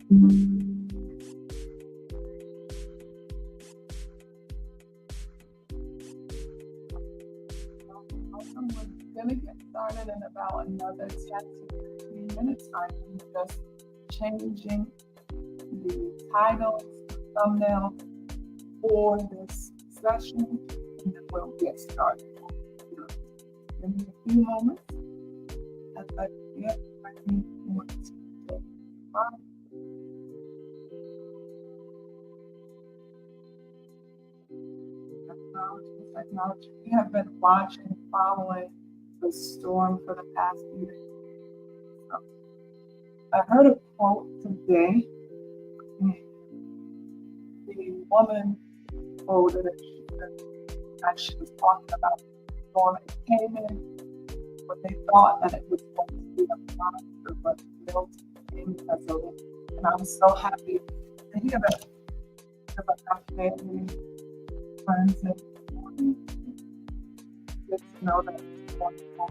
Awesome. We're going to get started in about another 10 to 15 minutes. I'm just changing the titles, the thumbnail for this session, and then we'll get started. Give me a few moments as I get ready for today's class. Technology. We have been watching, following the storm for the past few days. So, I heard a quote today. The woman quoted it, as she was talking about the storm. It came in what they thought that it was going to be a monster, but built in because of it. And I'm so happy to hear that, because I have family, friends, and get to know that it's wonderful.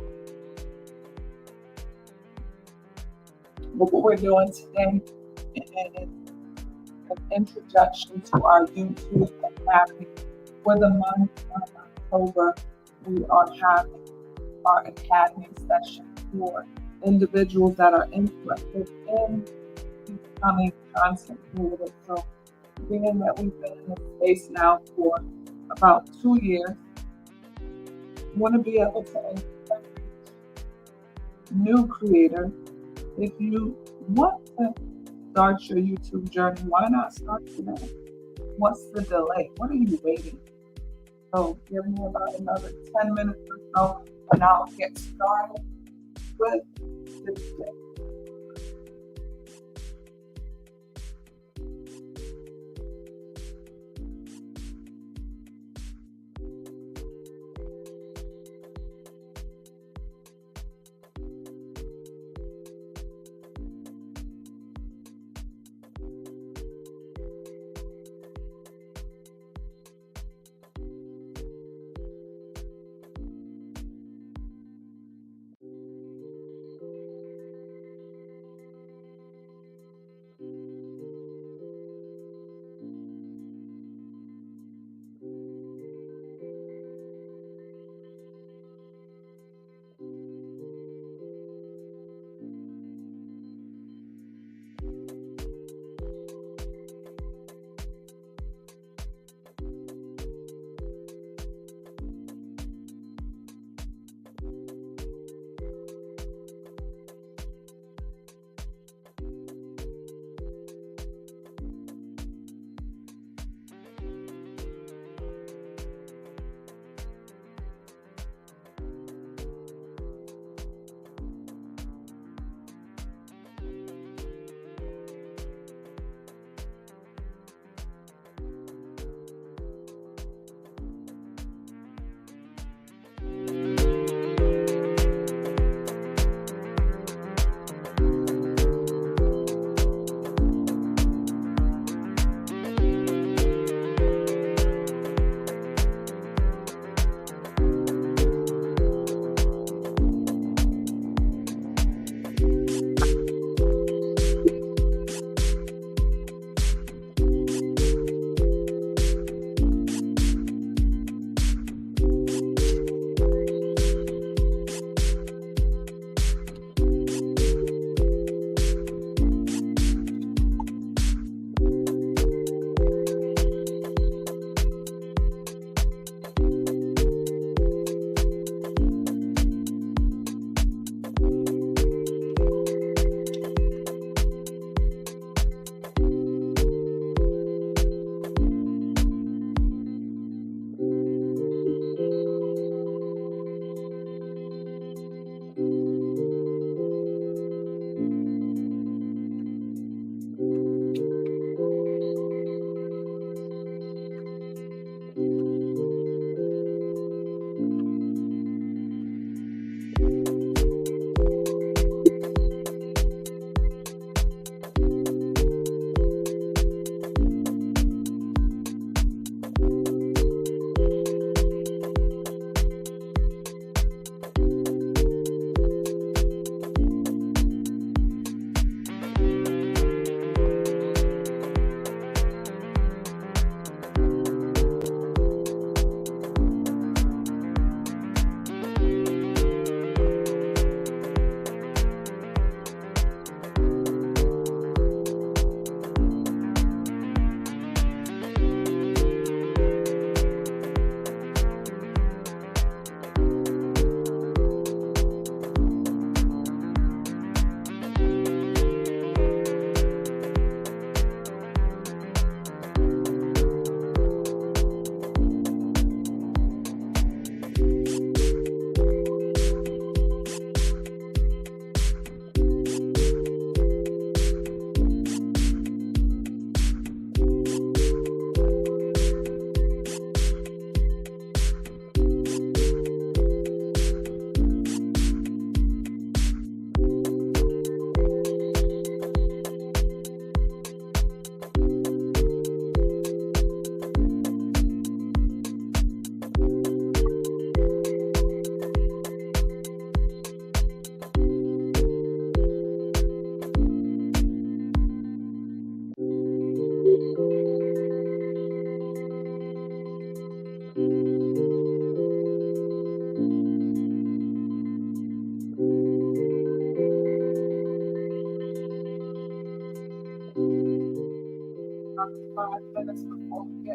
But what we're doing today is an introduction to our YouTube Academy. For the month of October, we are having our Academy session for individuals that are interested in becoming content creators. So, being that we've been in this space now for about 2 years, we want to be able to encourage new creators. If you want to start your YouTube journey, why not start today? What's the delay? What are you waiting? So give me about another 10 minutes or so, and I'll get started with this day.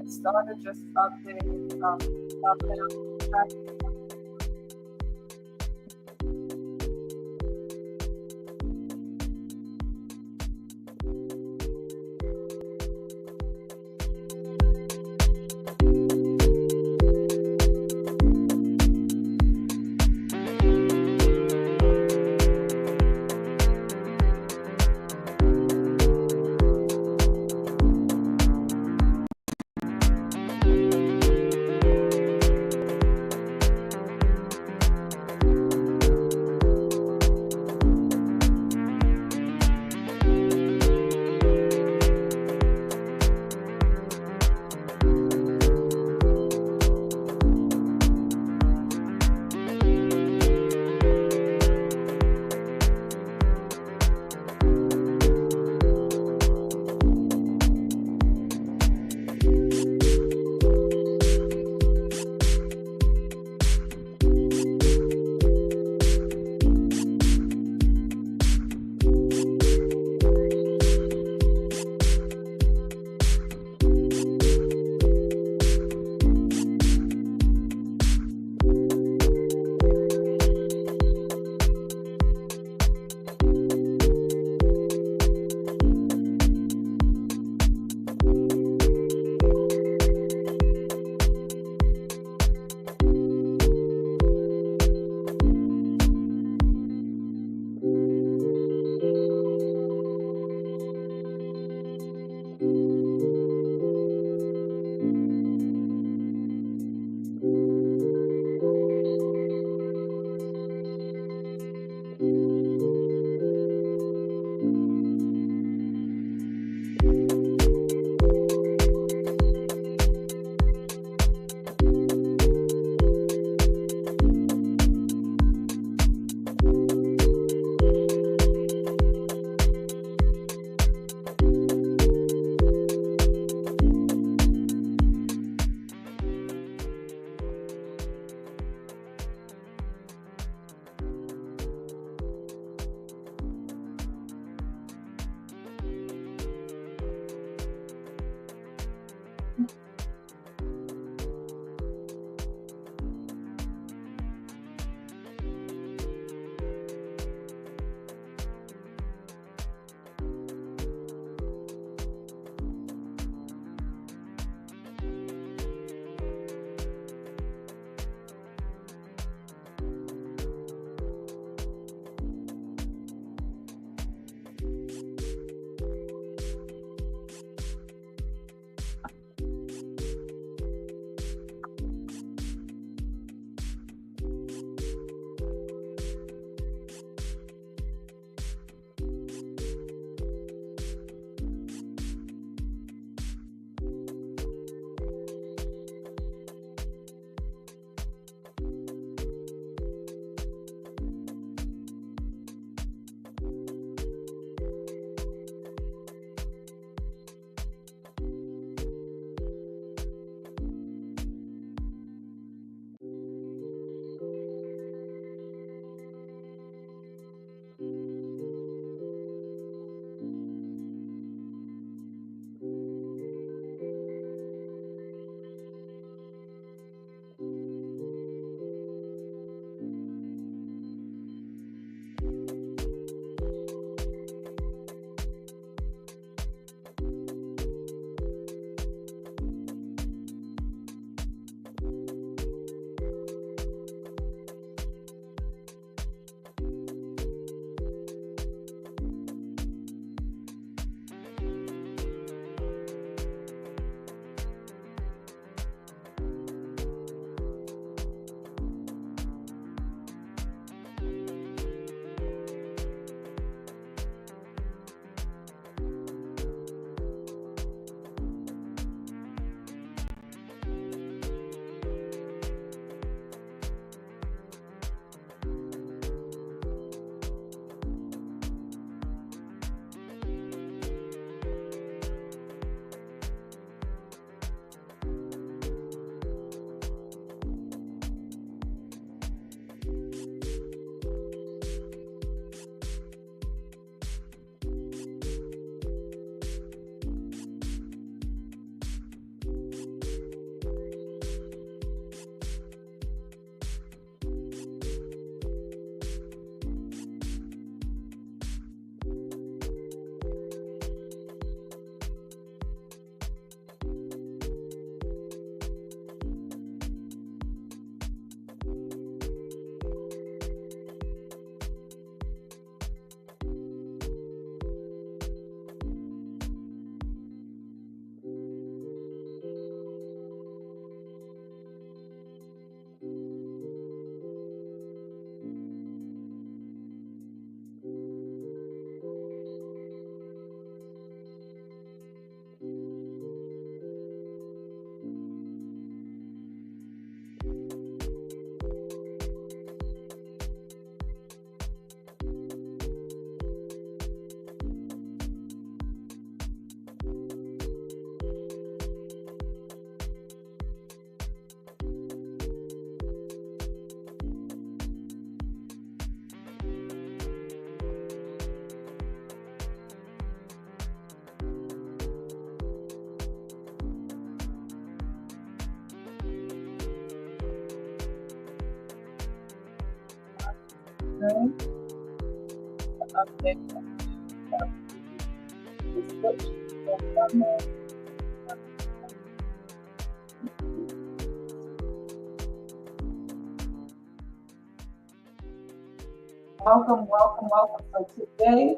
get started, just update up today to update the description of the welcome. So today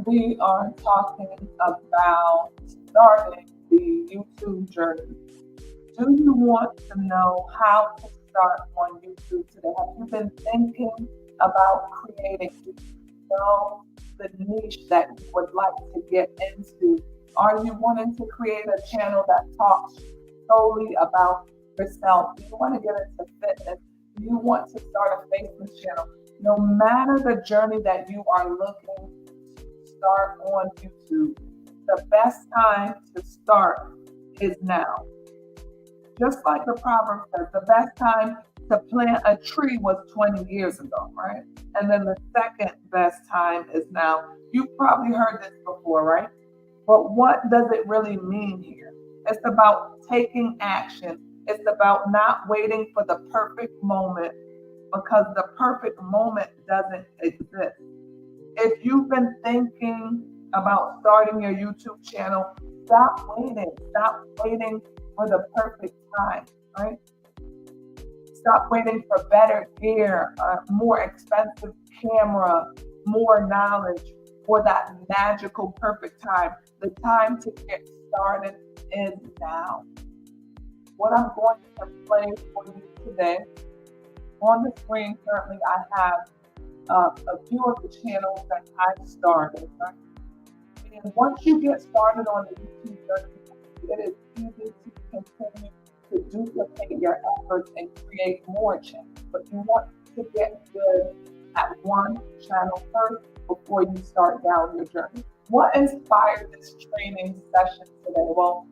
we are talking about starting the YouTube journey. Do you want to know how to start on YouTube today? Have you been thinking about creating? Do you know the niche that you would like to get into? Are you wanting to create a channel that talks solely about yourself? Do you want to get into fitness? Do you want to start a Facebook channel? No matter the journey that you are looking to start on YouTube, the best time to start is now. Just like the proverb says, the best time to plant a tree was 20 years ago, right? And then the second best time is now. You've probably heard this before, right? But what does it really mean here? It's about taking action. It's about not waiting for the perfect moment, because the perfect moment doesn't exist. If you've been thinking about starting your YouTube channel, stop waiting. Stop waiting for the perfect time, right? Stop waiting for better gear, more expensive camera, more knowledge, for that magical perfect time. The time to get started is now. What I'm going to play for you today, on the screen currently I have a few of the channels that I've started, right? And once you get started on the YouTube journey, it is easy to continue to duplicate your efforts and create more channels. But you want to get good at one channel first before you start down your journey. What inspired this training session today? Well,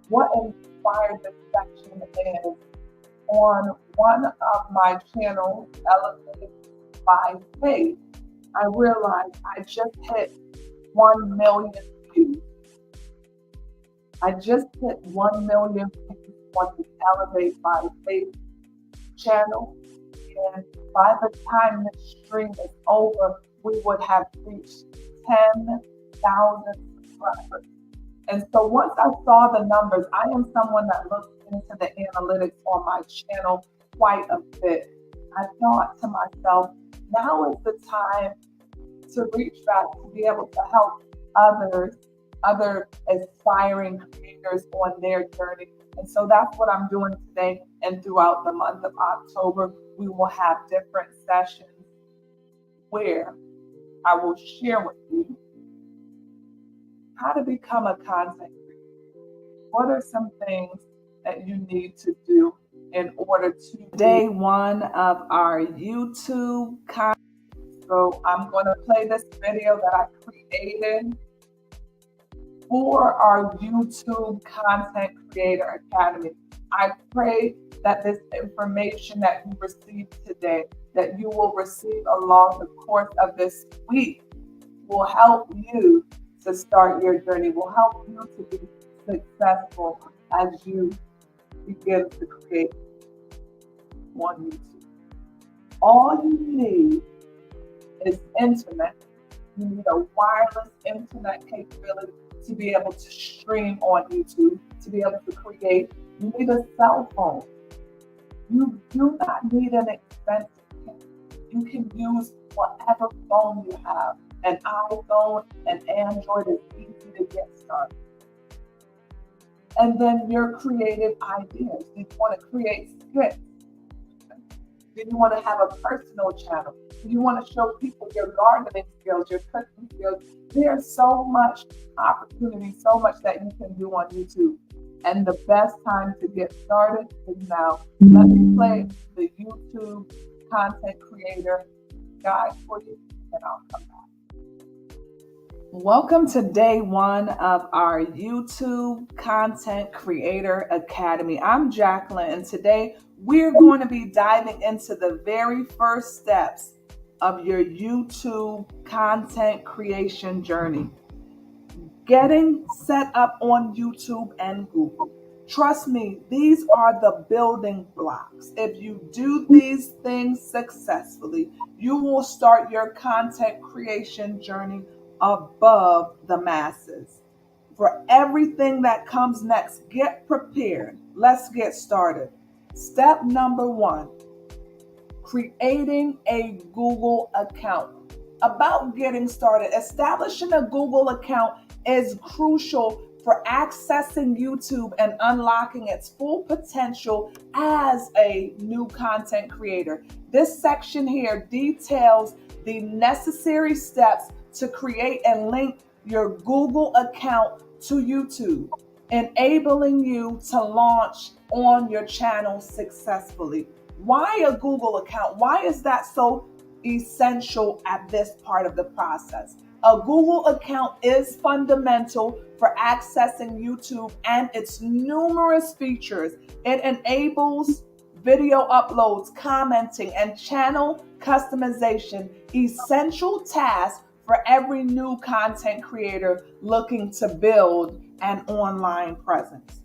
what inspired this section is on one of my channels, Elevated by Faith, I realized I just hit 1 million views. I just hit 1 million views on the Elevate by Faith channel. And by the time this stream is over, we would have reached 10,000 subscribers. And so once I saw the numbers, I am someone that looks into the analytics on my channel quite a bit. I thought to myself, now is the time to reach back to be able to help other aspiring creators on their journey. And so that's what I'm doing today. And throughout the month of October, we will have different sessions where I will share with you how to become a content creator. What are some things that you need to do in order to day one of our YouTube content? So I'm going to play this video that I created for our YouTube Content Creator Academy. I pray that this information that you received today, that you will receive along the course of this week, will help you to start your journey, will help you to be successful as you begin to create on YouTube. All you need is internet. You need a wireless internet capability to be able to stream on YouTube, to be able to create. You need a cell phone. You do not need an expensive camera. You can use whatever phone you have. An iPhone, an Android is easy to get started. And then your creative ideas. Do you want to create skits? Do you want to have a personal channel? Do you want to show people your gardening skills, your cooking skills? There's so much opportunity, so much that you can do on YouTube. And the best time to get started is now. Let me play the YouTube Content Creator guide for you, and I'll come back. Welcome to day one of our YouTube Content Creator Academy. I'm Jacqueline, and today we're going to be diving into the very first steps of your YouTube content creation journey. Getting set up on YouTube and Google. Trust me, these are the building blocks. If you do these things successfully, you will start your content creation journey above the masses. For everything that comes next, get prepared. Let's get started. Step number one, creating a Google account. About getting started, establishing a Google account is crucial for accessing YouTube and unlocking its full potential as a new content creator. This section here details the necessary steps to create and link your Google account to YouTube, enabling you to launch on your channel successfully. Why a Google account? Why is that so essential at this part of the process? A Google account is fundamental for accessing YouTube and its numerous features. It enables video uploads, commenting, and channel customization, essential tasks for every new content creator looking to build an online presence.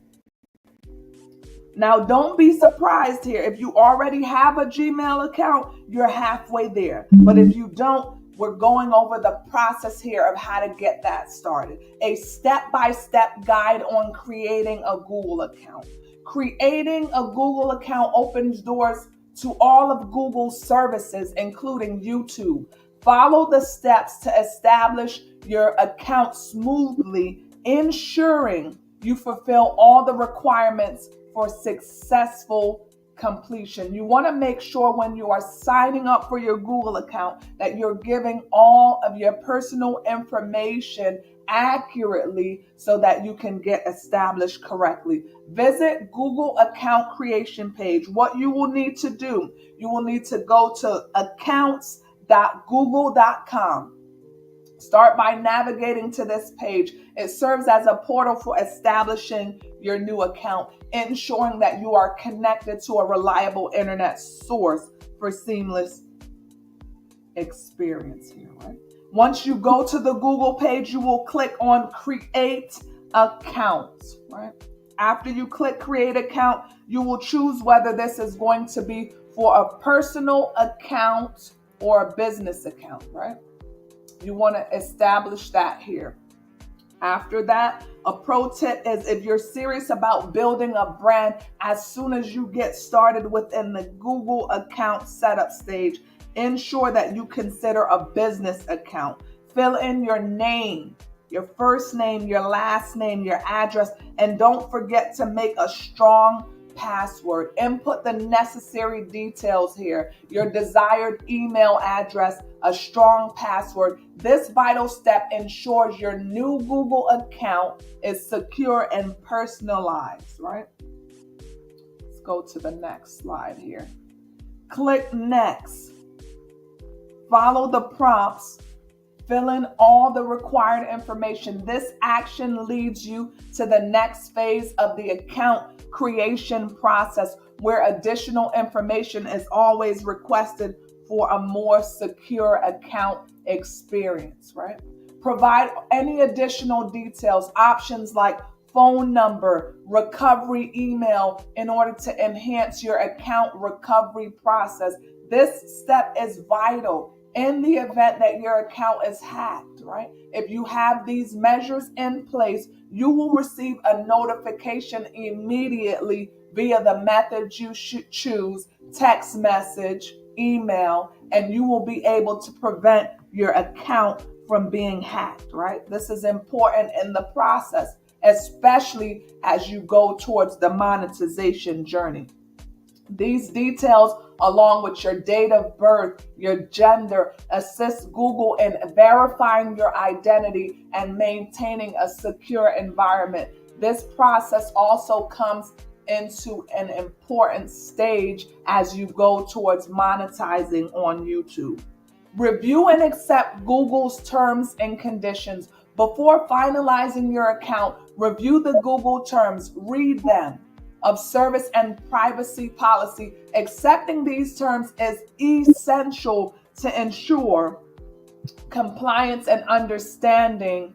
Now, don't be surprised here. If you already have a Gmail account, you're halfway there. But if you don't, we're going over the process here of how to get that started. A step-by-step guide on creating a Google account. Creating a Google account opens doors to all of Google's services, including YouTube. Follow the steps to establish your account smoothly, ensuring you fulfill all the requirements for successful completion. You want to make sure when you are signing up for your Google account that you're giving all of your personal information accurately so that you can get established correctly. Visit Google account creation page. What you will need to do, you will need to go to accounts.google.com. Start by navigating to this page. It serves as a portal for establishing your new account, ensuring that you are connected to a reliable internet source for seamless experience here, right? Once you go to the Google page, you will click on Create Account, right? After you click Create Account, you will choose whether this is going to be for a personal account or a business account, right? You want to establish that here. After that, a pro tip is if you're serious about building a brand, as soon as you get started within the Google account setup stage, ensure that you consider a business account. Fill in your name, your first name, your last name, your address, and don't forget to make a strong password. Input the necessary details here, your desired email address, a strong password. This vital step ensures your new Google account is secure and personalized, right? Let's go to the next slide here. Click Next. Follow the prompts. Fill in all the required information. This action leads you to the next phase of the account creation process, where additional information is always requested for a more secure account experience, right? Provide any additional details, options like phone number, recovery email, in order to enhance your account recovery process. This step is vital in the event that your account is hacked, right? If you have these measures in place, you will receive a notification immediately via the method you should choose, text message, email, and you will be able to prevent your account from being hacked, right? This is important in the process, especially as you go towards the monetization journey. These details, along with your date of birth, your gender, assist Google in verifying your identity and maintaining a secure environment. This process also comes into an important stage as you go towards monetizing on YouTube. Review and accept Google's terms and conditions. Before finalizing your account, review the Google terms, read them, of service and privacy policy. Accepting these terms is essential to ensure compliance and understanding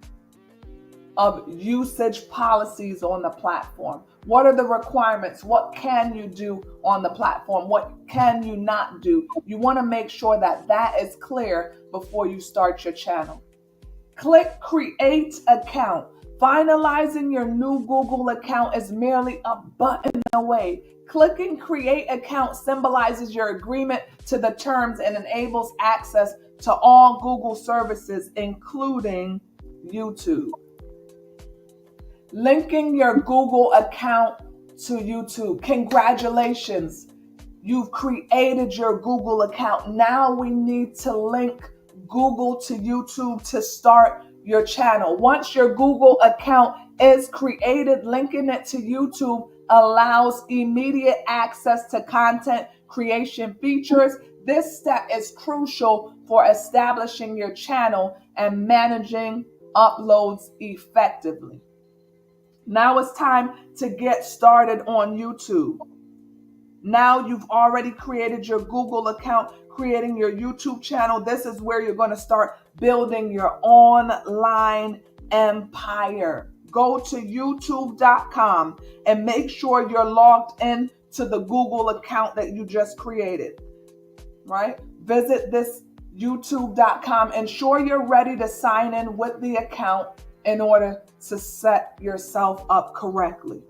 of usage policies on the platform. What are the requirements? What can you do on the platform? What can you not do? You want to make sure that that is clear before you start your channel. Click Create Account. Finalizing your new Google account is merely a button away. Clicking Create Account symbolizes your agreement to the terms and enables access to all Google services, including YouTube. Linking your Google account to YouTube. Congratulations. You've created your Google account. Now we need to link Google to YouTube to start your channel. Once your Google account is created, linking it to YouTube allows immediate access to content creation features. This step is crucial for establishing your channel and managing uploads effectively. Now it's time to get started on YouTube. Now you've already created your Google account, creating your YouTube channel. This is where you're going to start building your online empire. Go to youtube.com and make sure you're logged in to the Google account that you just created, right? Visit this youtube.com. Ensure you're ready to sign in with the account in order to set yourself up correctly.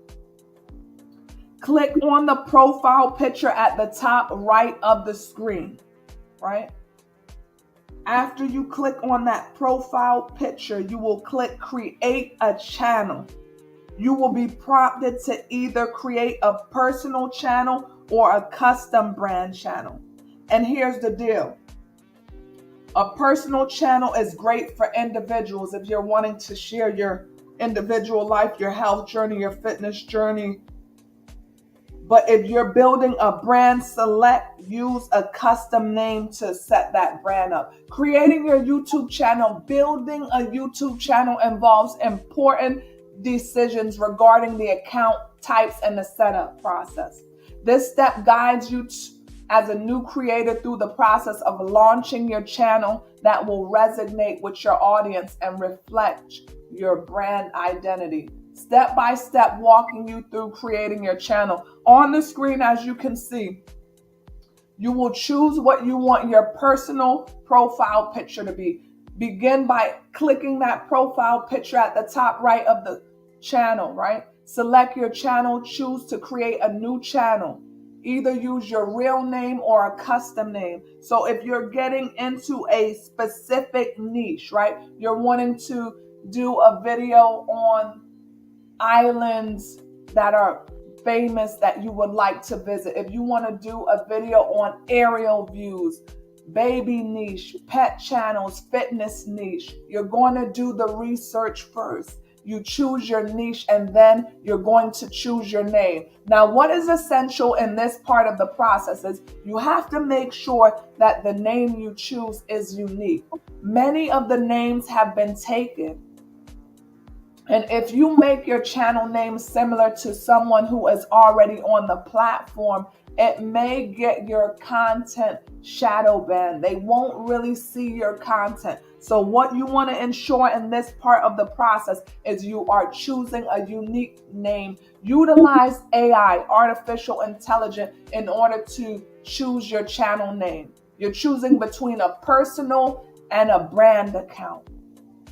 Click on the profile picture at the top right of the screen, right? After you click on that profile picture, you will click Create a Channel. You will be prompted to either create a personal channel or a custom brand channel. And here's the deal. A personal channel is great for individuals if you're wanting to share your individual life, your health journey, your fitness journey. But if you're building a brand, use a custom name to set that brand up. Creating your YouTube channel, building a YouTube channel involves important decisions regarding the account types and the setup process. This step guides you as a new creator through the process of launching your channel that will resonate with your audience and reflect your brand identity. Step by step, walking you through creating your channel. On the screen, as you can see, you will choose what you want your personal profile picture to be. Begin by clicking that profile picture at the top right of the channel, right? Select your channel, choose to create a new channel. Either use your real name or a custom name. So if you're getting into a specific niche, right? You're wanting to do a video on islands that are famous that you would like to visit. If you want to do a video on aerial views, baby niche, pet channels, fitness niche, you're going to do the research first. You choose your niche and then you're going to choose your name. Now, what is essential in this part of the process is you have to make sure that the name you choose is unique. Many of the names have been taken. And if you make your channel name similar to someone who is already on the platform, it may get your content shadow banned. They won't really see your content. So what you want to ensure in this part of the process is you are choosing a unique name. Utilize AI, artificial intelligence, in order to choose your channel name. You're choosing between a personal and a brand account.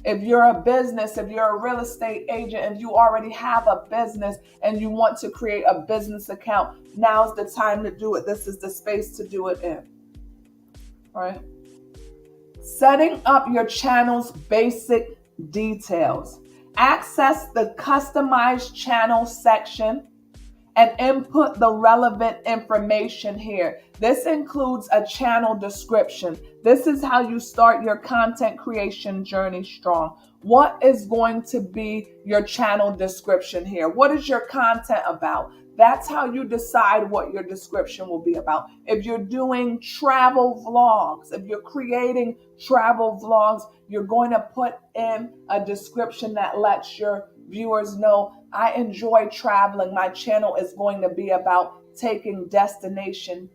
If you're a business, if you're a real estate agent, if you already have a business and you want to create a business account, now's the time to do it. This is the space to do it in, right? Setting up your channel's basic details. Access the customized channel section and input the relevant information here. This includes a channel description. This is how you start your content creation journey strong. What is going to be your channel description here? What is your content about? That's how you decide what your description will be about. If you're doing travel vlogs, if you're creating travel vlogs, you're going to put in a description that lets your viewers know, I enjoy traveling. My channel is going to be about taking destination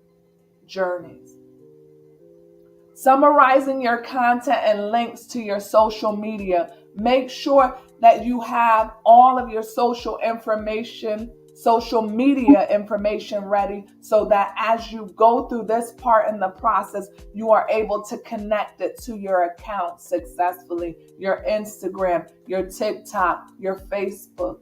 journeys. Summarizing your content and links to your social media. Make sure that you have all of your social information social media information ready so that as you go through this part in the process, you are able to connect it to your account successfully, your Instagram, your TikTok, your Facebook.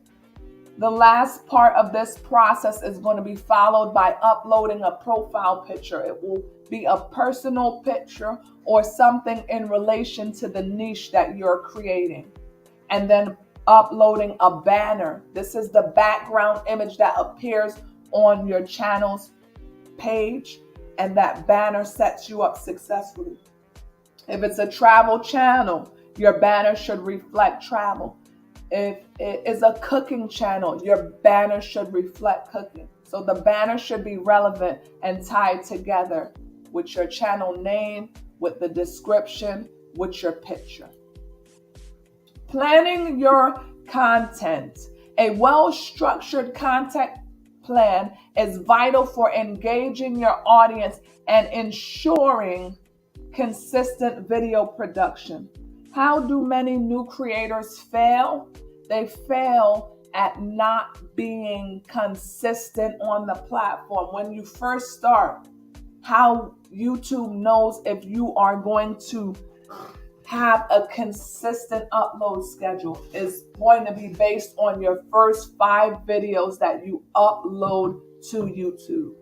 The last part of this process is going to be followed by uploading a profile picture. It will be a personal picture or something in relation to the niche that you're creating. And then uploading a banner. This is the background image that appears on your channel's page, and that banner sets you up successfully. If it's a travel channel, your banner should reflect travel. If it is a cooking channel, your banner should reflect cooking. So the banner should be relevant and tied together with your channel name, with the description, with your picture. Planning your content. A well-structured content plan is vital for engaging your audience and ensuring consistent video production. How do many new creators fail? They fail at not being consistent on the platform. When you first start, how YouTube knows if you are going to have a consistent upload schedule is going to be based on your first 5 videos that you upload to YouTube.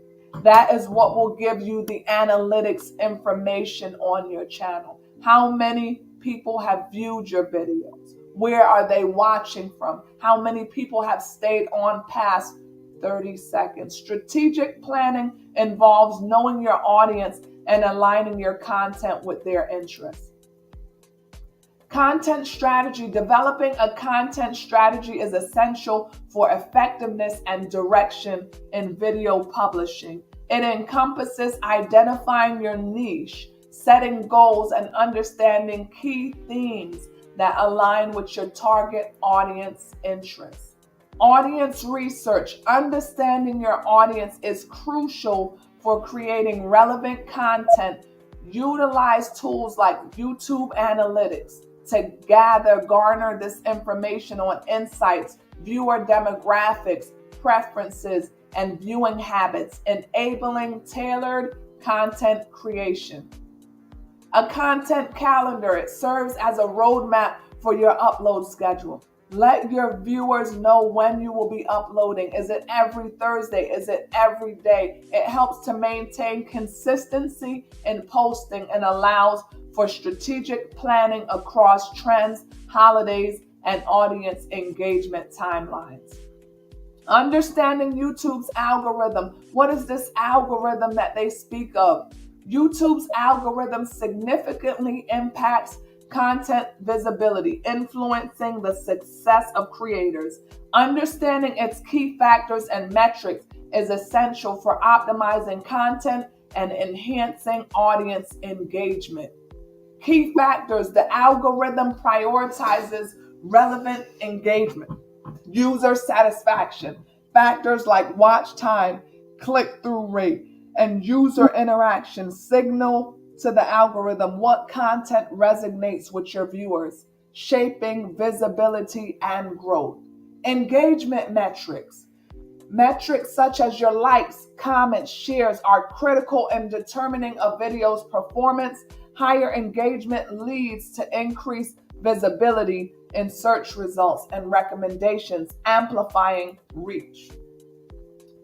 That is what will give you the analytics information on your channel. How many people have viewed your videos? Where are they watching from? How many people have stayed on past 30 seconds? Strategic planning involves knowing your audience and aligning your content with their interests. Content strategy. Developing a content strategy is essential for effectiveness and direction in video publishing. It encompasses identifying your niche, setting goals, and understanding key themes that align with your target audience interests. Audience research. Understanding your audience is crucial for creating relevant content. Utilize tools like YouTube Analytics to garner this information on insights, viewer demographics, preferences, and viewing habits, enabling tailored content creation. A content calendar. It serves as a roadmap for your upload schedule. Let your viewers know when you will be uploading. Is it every Thursday? Is it every day? It helps to maintain consistency in posting and allows for strategic planning across trends, holidays, and audience engagement timelines. Understanding YouTube's algorithm. What is this algorithm that they speak of? YouTube's algorithm significantly impacts content visibility, influencing the success of creators. Understanding its key factors and metrics is essential for optimizing content and enhancing audience engagement. Key factors. The algorithm prioritizes relevant engagement, user satisfaction. Factors like watch time, click-through rate, and user interaction signal to the algorithm what content resonates with your viewers, shaping visibility and growth. Engagement metrics. Metrics such as your likes, comments, shares are critical in determining a video's performance. Higher engagement leads to increased visibility in search results and recommendations, amplifying reach.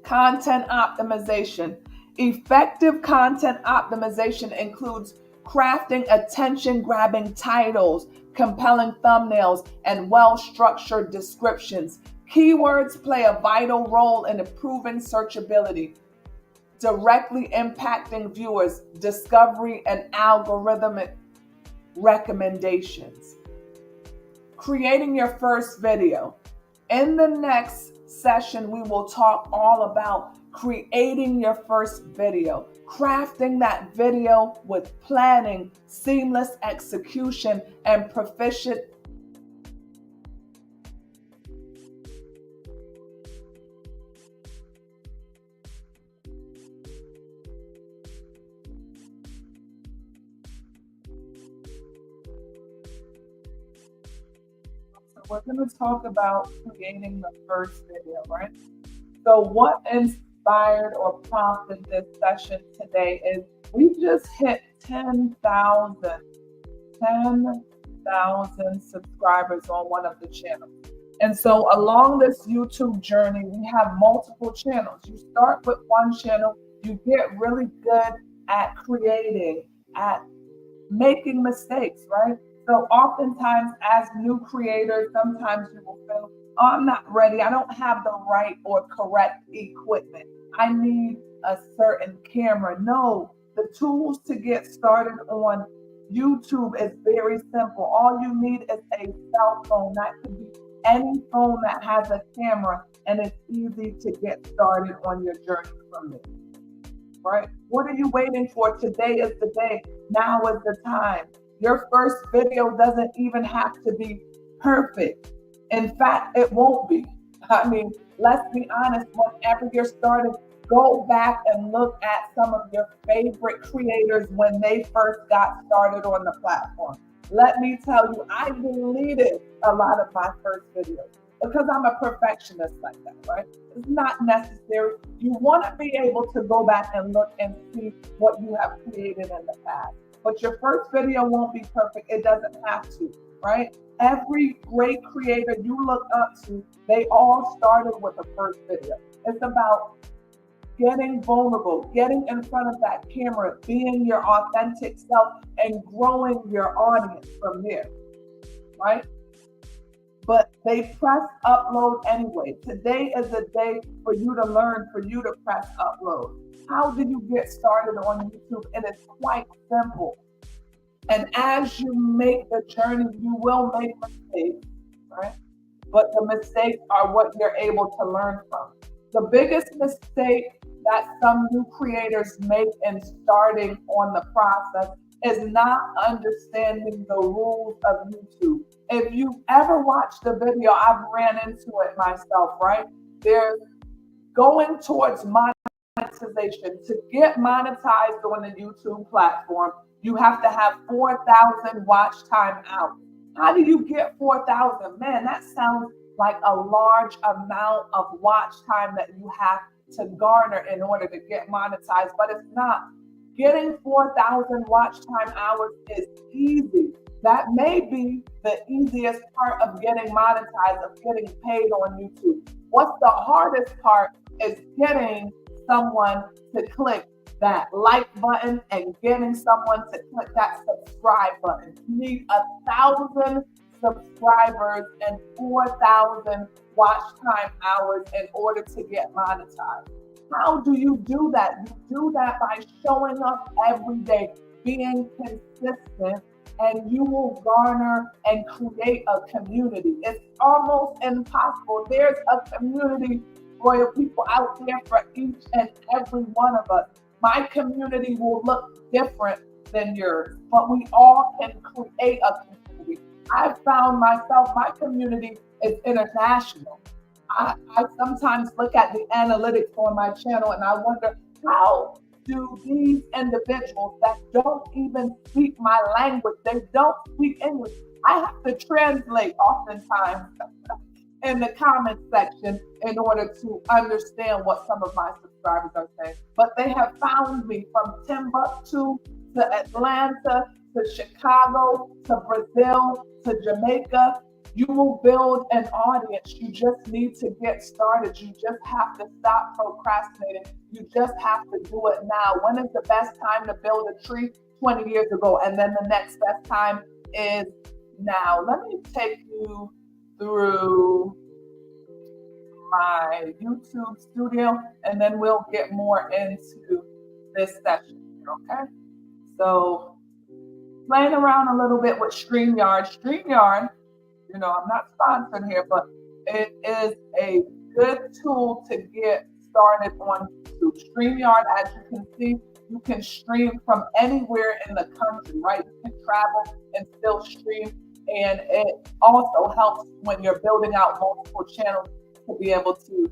Content optimization. Effective content optimization includes crafting attention-grabbing titles, compelling thumbnails, and well-structured descriptions. Keywords play a vital role in improving searchability, directly impacting viewers' discovery and algorithmic recommendations. Creating your first video. In the next session, we will talk all about creating your first video, crafting that video with planning, seamless execution, and proficient we're going to talk about creating the first video, right? So what inspired or prompted this session today is we just hit 10,000 subscribers on one of the channels. And so along this YouTube journey, we have multiple channels. You start with one channel, you get really good at creating, at making mistakes, right? So oftentimes as new creators, sometimes you will feel, oh, I'm not ready. I don't have the right or correct equipment. I need a certain camera. No, the tools to get started on YouTube is very simple. All you need is a cell phone. That could be any phone that has a camera, and it's easy to get started on your journey from there. Right? What are you waiting for? Today is the day. Now is the time. Your first video doesn't even have to be perfect. In fact, it won't be. I mean, let's be honest, whenever you're starting, go back and look at some of your favorite creators when they first got started on the platform. Let me tell you, I deleted a lot of my first videos because I'm a perfectionist like that, right? It's not necessary. You want to be able to go back and look and see what you have created in the past. But your first video won't be perfect. It doesn't have to, right? Every great creator you look up to, they all started with a first video. It's about getting vulnerable, getting in front of that camera, being your authentic self, and growing your audience from there, right? But they press upload anyway. Today is a day for you to learn, for you to press upload. How do you get started on YouTube? It is quite simple. And as you make the journey, you will make mistakes, right? But the mistakes are what you're able to learn from. The biggest mistake that some new creators make in starting on the process is not understanding the rules of YouTube. If you ever watched the video, I've ran into it myself, right? There's going towards monetization. To get monetized on the YouTube platform, you have to have 4,000 watch time hours. How do you get 4,000? Man, that sounds like a large amount of watch time that you have to garner in order to get monetized, but it's not. Getting 4,000 watch time hours is easy. That may be the easiest part of getting monetized, of getting paid on YouTube. What's the hardest part is getting someone to click that like button and getting someone to click that subscribe button. You need 1,000 subscribers and 4,000 watch time hours in order to get monetized. How do you do that? You do that by showing up every day, being consistent, and you will garner and create a community. It's almost impossible. There's a community for people out there for each and every one of us. My community will look different than yours, but we all can create a community. I've found myself, my community is international. I sometimes look at the analytics on my channel and I wonder, how do these individuals that don't even speak my language, they don't speak English, I have to translate oftentimes in the comment section in order to understand what some of my subscribers are saying. But they have found me from Timbuktu to Atlanta to Chicago to Brazil to Jamaica. You will build an audience. You just need to get started. You just have to stop procrastinating. You just have to do it now. When is the best time to build a tree? 20 years ago. And then the next best time is now. Let me take you through my YouTube studio, and then we'll get more into this session here, okay? So playing around a little bit with StreamYard. StreamYard, you know, I'm not sponsored here, but it is a good tool to get started on YouTube. StreamYard, as you can see, you can stream from anywhere in the country, right? You can travel and still stream, and it also helps when you're building out multiple channels to be able to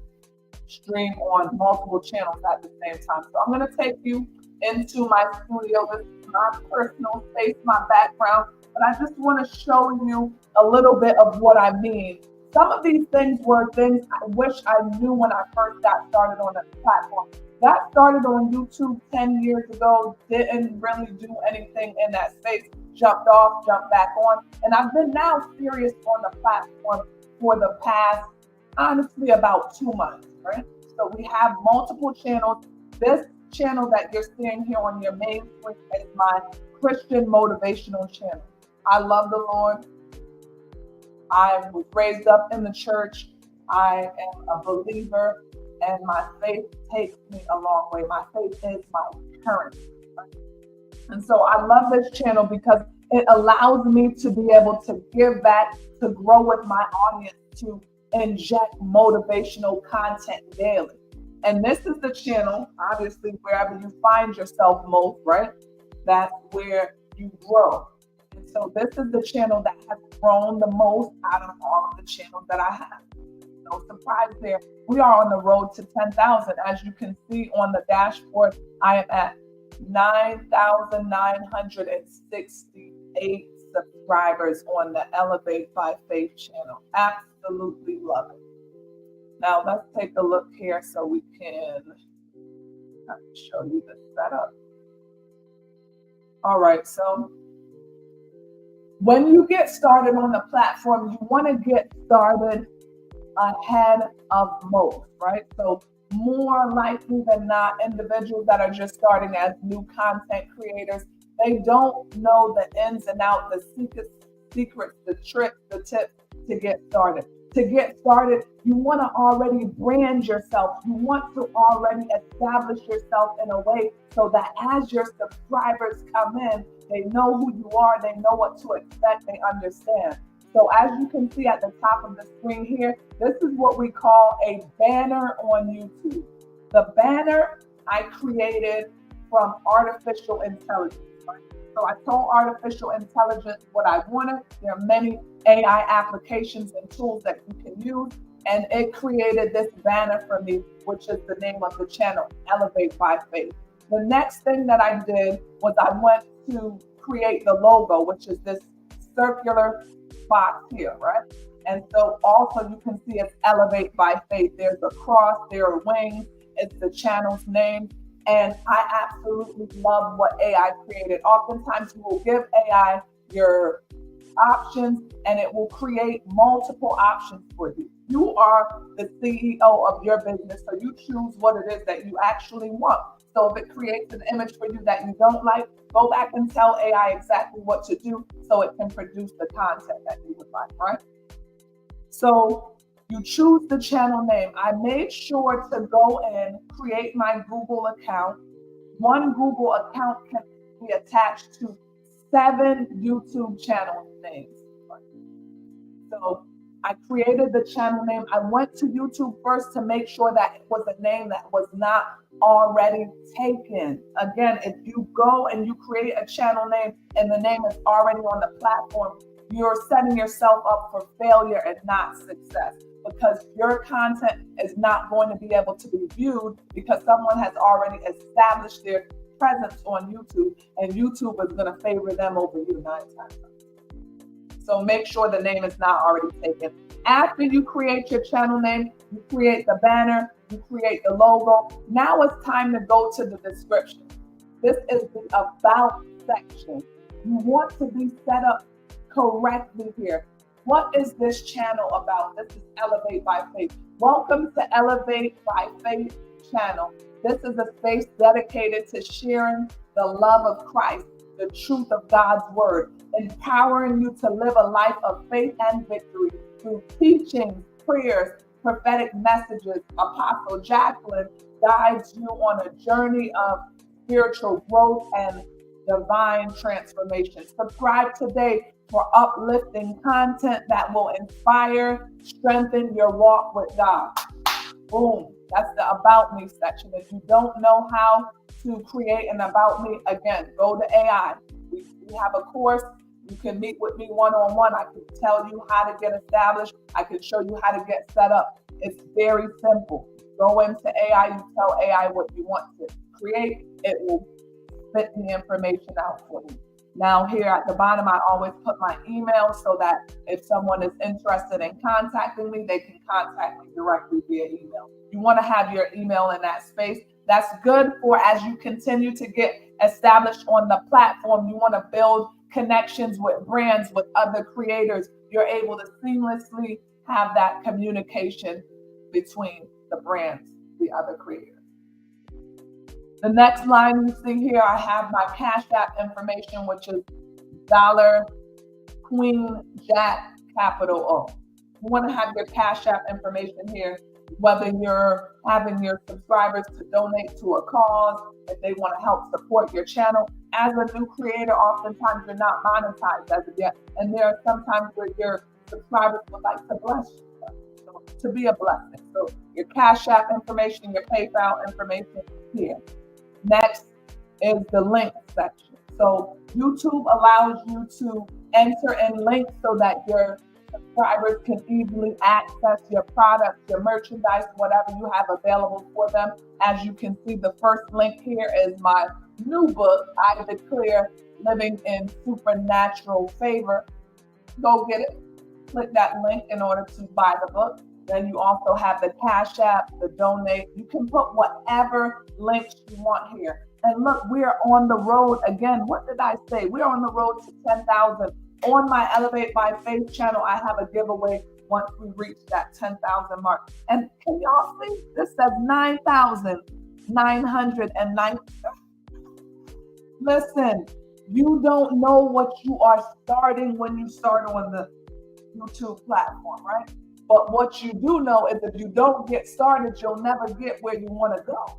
stream on multiple channels at the same time. So I'm going to take you into my studio. This is my personal space, my background, but I just want to show you a little bit of what I mean. some of these things were things I wish I knew when I first got started on the platform. Got started on YouTube 10 years ago, didn't really do anything in that space, jumped off, jumped back on, and I've been now serious on the platform for the past, honestly, about 2 months, right? So we have multiple channels. This channel that you're seeing here on your main screen is my Christian motivational channel. I love the Lord. I was raised up in the church. I am a believer, and my faith takes me a long way. My faith is my currency. And so I love this channel because it allows me to be able to give back, to grow with my audience, to inject motivational content daily. And this is the channel, obviously, wherever you find yourself most, right? That's where you grow. And so this is the channel that has grown the most out of all of the channels that I have. No surprise there. We are on the road to 10,000. As you can see on the dashboard, I am at 9,968 subscribers on the Elevate by Faith channel. Absolutely love it. Now let's take a look here so we can show you the setup. All right, so when you get started on the platform, you want to get started ahead of most, right? So more likely than not, individuals that are just starting as new content creators, they don't know the ins and outs, the secrets, the tricks, the tips to get started. To get started, you want to already brand yourself. You want to already establish yourself in a way so that as your subscribers come in, they know who you are, they know what to expect, they understand. So as you can see at the top of the screen here, this is what we call a banner on YouTube. The banner I created from artificial intelligence. Right? So I told artificial intelligence what I wanted. There are many AI applications and tools that you can use, and it created this banner for me, which is the name of the channel, Elevate by Faith. The next thing that I did was I went to create the logo, which is this circular box here, right? And so also you can see it's Elevate by Faith. There's a cross, there are wings, it's the channel's name. And I absolutely love what AI created. Oftentimes you will give AI your options and it will create multiple options for you. You are the CEO of your business, so you choose what it is that you actually want. So if it creates an image for you that you don't like, go back and tell AI exactly what to do so it can produce the content that you would like, right? So you choose the channel name. I made sure to go and create my Google account. One Google account can be attached to 7 YouTube channel names. So I created the channel name. I went to YouTube first to make sure that it was a name that was not already taken. Again, if you go and you create a channel name and the name is already on the platform, you're setting yourself up for failure and not success, because your content is not going to be able to be viewed because someone has already established their presence on YouTube, and YouTube is going to favor them over you 9 times. So make sure the name is not already taken. After you create your channel name, you create the banner, you create the logo. Now it's time to go to the description. This is the About section. You want to be set up correctly here. What is this channel about? This is Elevate by Faith. Welcome to Elevate by Faith channel. This is a space dedicated to sharing the love of Christ, the truth of God's word, empowering you to live a life of faith and victory through teachings, prayers, prophetic messages. Apostle Jacqueline guides you on a journey of spiritual growth and divine transformation. Subscribe today for uplifting content that will inspire, strengthen your walk with God. Boom. That's the About Me section. If you don't know how to create an About Me, again, go to AI. We have a course. You can meet with me one-on-one. I can tell you how to get established. I can show you how to get set up. It's very simple. Go into AI. You tell AI what you want to create. It will spit the information out for you. Now here at the bottom, I always put my email so that if someone is interested in contacting me, they can contact me directly via email. You want to have your email in that space. That's good for as you continue to get established on the platform. You want to build connections with brands, with other creators. You're able to seamlessly have that communication between the brands, the other creators. The next line you see here, I have my Cash App information, which is $Queen Jack capital O. You want to have your Cash App information here, whether you're having your subscribers to donate to a cause, if they want to help support your channel. As a new creator, oftentimes you're not monetized as of yet, and there are sometimes where your subscribers would like to bless you, so, to be a blessing. So your Cash App information, your PayPal information here. Next is the link section. So YouTube allows you to enter in links so that your subscribers can easily access your products, your merchandise, whatever you have available for them. As you can see, the first link here is my new book, I Declare Living in Supernatural Favor. Go get it. Click that link in order to buy the book. Then you also have the Cash App, the donate. You can put whatever links you want here. And look, we are on the road again. What did I say? We're on the road to 10,000. On my Elevate by Faith channel, I have a giveaway once we reach that 10,000 mark. And can y'all see? This says 9,909. Listen, you don't know what you are starting when you start on the YouTube platform, right? But what you do know is if you don't get started, you'll never get where you want to go.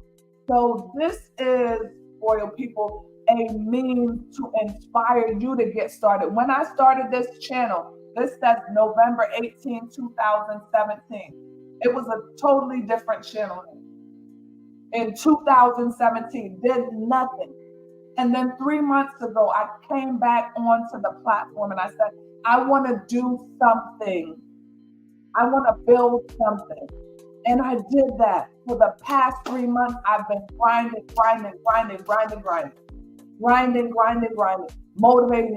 So this is, royal people, a means to inspire you to get started. When I started this channel, this says November 18, 2017. It was a totally different channel. In 2017, did nothing. And then 3 months ago, I came back onto the platform and I said, I want to do something. I want to build something. And I did that. For the past 3 months, I've been grinding, motivating.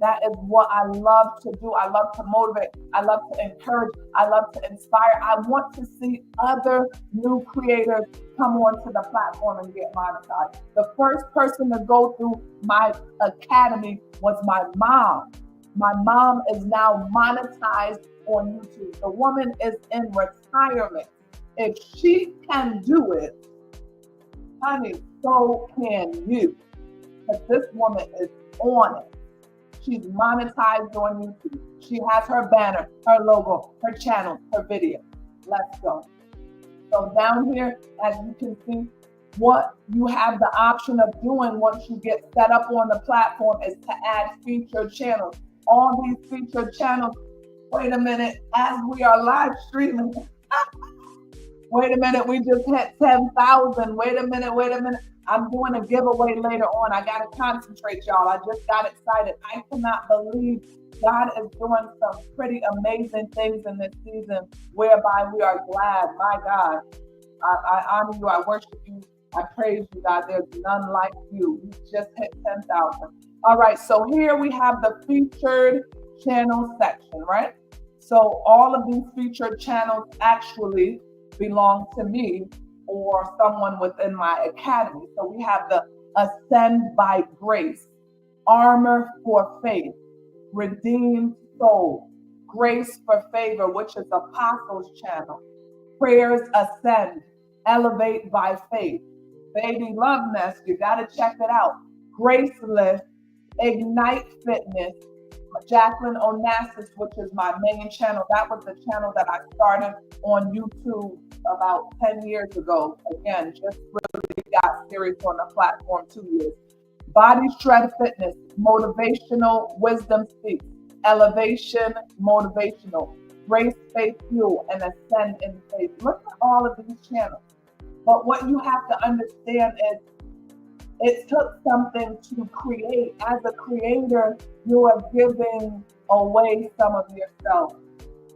That is what I love to do. I love to motivate. I love to encourage. I love to inspire. I want to see other new creators come onto the platform and get monetized. The first person to go through my academy was my mom. My mom is now monetized on YouTube. The woman is in retirement. If she can do it, honey, so can you. Because this woman is on it. She's monetized on YouTube. She has her banner, her logo, her channel, her video. Let's go. So down here, as you can see, what you have the option of doing once you get set up on the platform is to add featured channels. All these featured channels, wait a minute, as we are live streaming, wait a minute, we just hit 10,000. Wait a minute. I'm doing a giveaway later on. I got to concentrate, y'all. I just got excited. I cannot believe God is doing some pretty amazing things in this season whereby we are glad. My God, I honor you. I worship you. I praise you, God. There's none like you. You just hit 10,000. All right, so here we have the featured channel section, right? So all of these featured channels actually belong to me or someone within my academy. So we have the Ascend by Grace, Armor for Faith, Redeemed Soul, Grace for Favor, which is Apostles channel, Prayers Ascend, Elevate by Faith, Baby Love Nest, you got to check it out, Grace Lift, Ignite Fitness, Jacqueline Onassis, which is my main channel. That was the channel that I started on YouTube about 10 years ago. Again, just really got serious on the platform 2 years. Body Shred Fitness, Motivational Wisdom Speaks, Elevation Motivational, Grace Faith Fuel, and Ascend in Faith. Look at all of these channels. But what you have to understand is it took something to create. As a creator, you are giving away some of yourself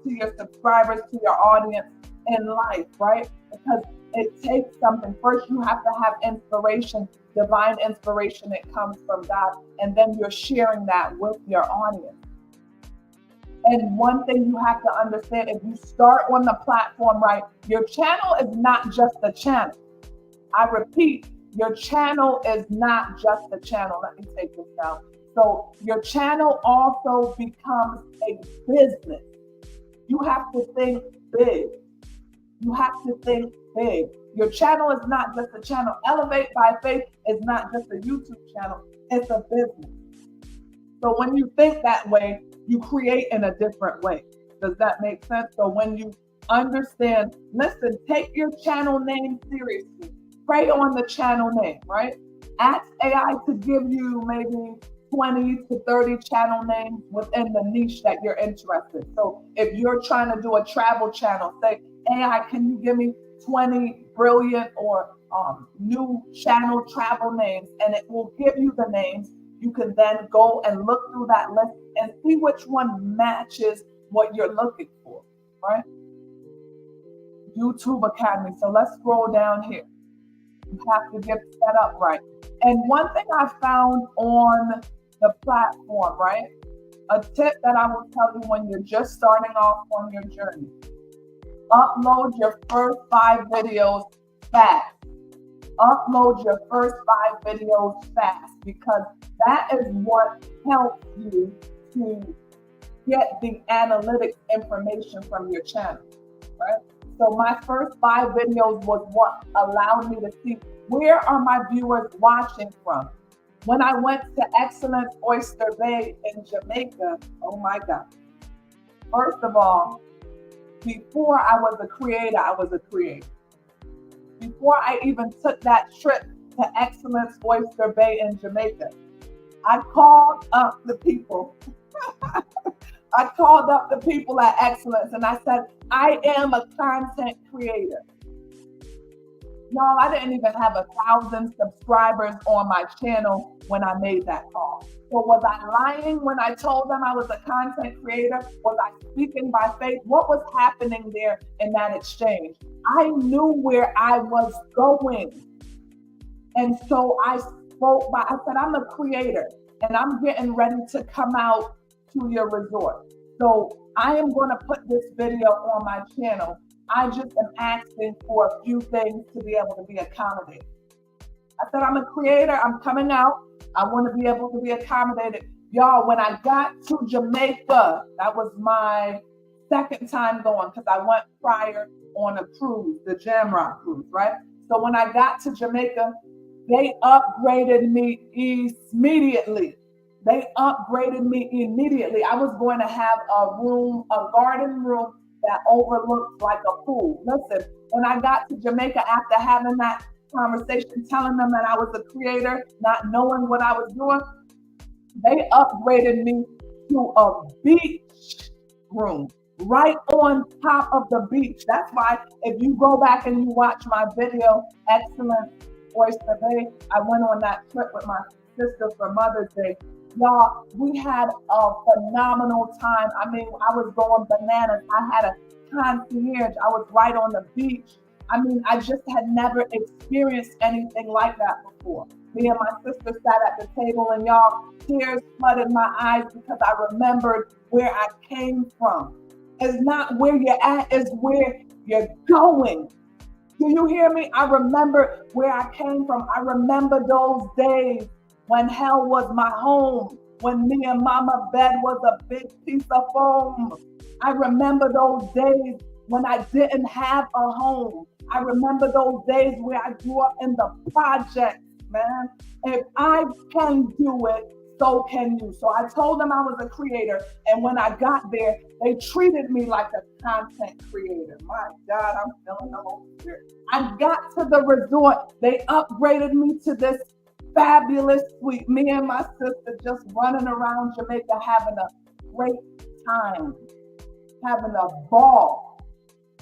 to your subscribers, to your audience in life, right? Because It takes something. First, you have to have inspiration, divine inspiration. It comes from God. And then you're sharing that with your audience. And one thing you have to understand, if you start on the platform right, your channel is not just a channel. I repeat, your channel is not just a channel. Let me take this down. So your channel also becomes a business. You have to think big. You have to think big. Your channel is not just a channel. Elevate by Faith is not just a YouTube channel. It's a business. So when you think that way, you create in a different way. Does that make sense? So when you understand, listen, take your channel name seriously. Pray on the channel name, right? Ask AI to give you maybe 20 to 30 channel names within the niche that you're interested. So if you're trying to do a travel channel, say, AI, can you give me 20 brilliant or new channel travel names? And it will give you the names. You can then go and look through that list and see which one matches what you're looking for, right? YouTube Academy. So let's scroll down here. You have to get set up right. And one thing I found on the platform, right? A tip that I will tell you when you're just starting off on your journey. Upload your first 5 videos fast. Upload your first 5 videos fast, because that is what helps you to get the analytics information from your channel, right? So my first 5 videos was what allowed me to see where are my viewers watching from. When I went to Excellence Oyster Bay in Jamaica, oh my God. First of all, before I was a creator, I was a creator. Before I even took that trip to Excellence Oyster Bay in Jamaica, I called up the people. I called up the people at Excellence and I said, I am a content creator. Y'all, I didn't even have 1,000 subscribers on my channel when I made that call. So was I lying when I told them I was a content creator? Was I speaking by faith? What was happening there in that exchange? I knew where I was going. And so I spoke I said, I'm a creator and I'm getting ready to come out to your resort. So I am going to put this video on my channel. I just am asking for a few things to be able to be accommodated. I said, I'm a creator. I'm coming out. I want to be able to be accommodated. Y'all, when I got to Jamaica, that was my second time going, because I went prior on a cruise, the Jamrock cruise, right? So when I got to Jamaica, they upgraded me immediately. They upgraded me immediately. I was going to have a garden room that overlooked like a pool. Listen, when I got to Jamaica after having that conversation, telling them that I was a creator, not knowing what I was doing, they upgraded me to a beach room right on top of the beach. That's why if you go back and you watch my video, Excellent Oyster Bay, I went on that trip with my sister for Mother's Day. Y'all, we had a phenomenal time. I mean, I was going bananas. I had a concierge. I was right on the beach. I mean, I just had never experienced anything like that before. Me and my sister sat at the table and y'all, tears flooded my eyes because I remembered where I came from. It's not where you're at, it's where you're going. Do you hear me? I remember where I came from. I remember those days when hell was my home, when me and mama bed was a big piece of foam. I remember those days when I didn't have a home. I remember those days where I grew up in the projects, man. If I can do it, so can you. So I told them I was a creator. And when I got there, they treated me like a content creator. My God, I'm feeling the Holy Spirit. I got to the resort. They upgraded me to this fabulous suite. Me and my sister just running around Jamaica, having a great time, having a ball.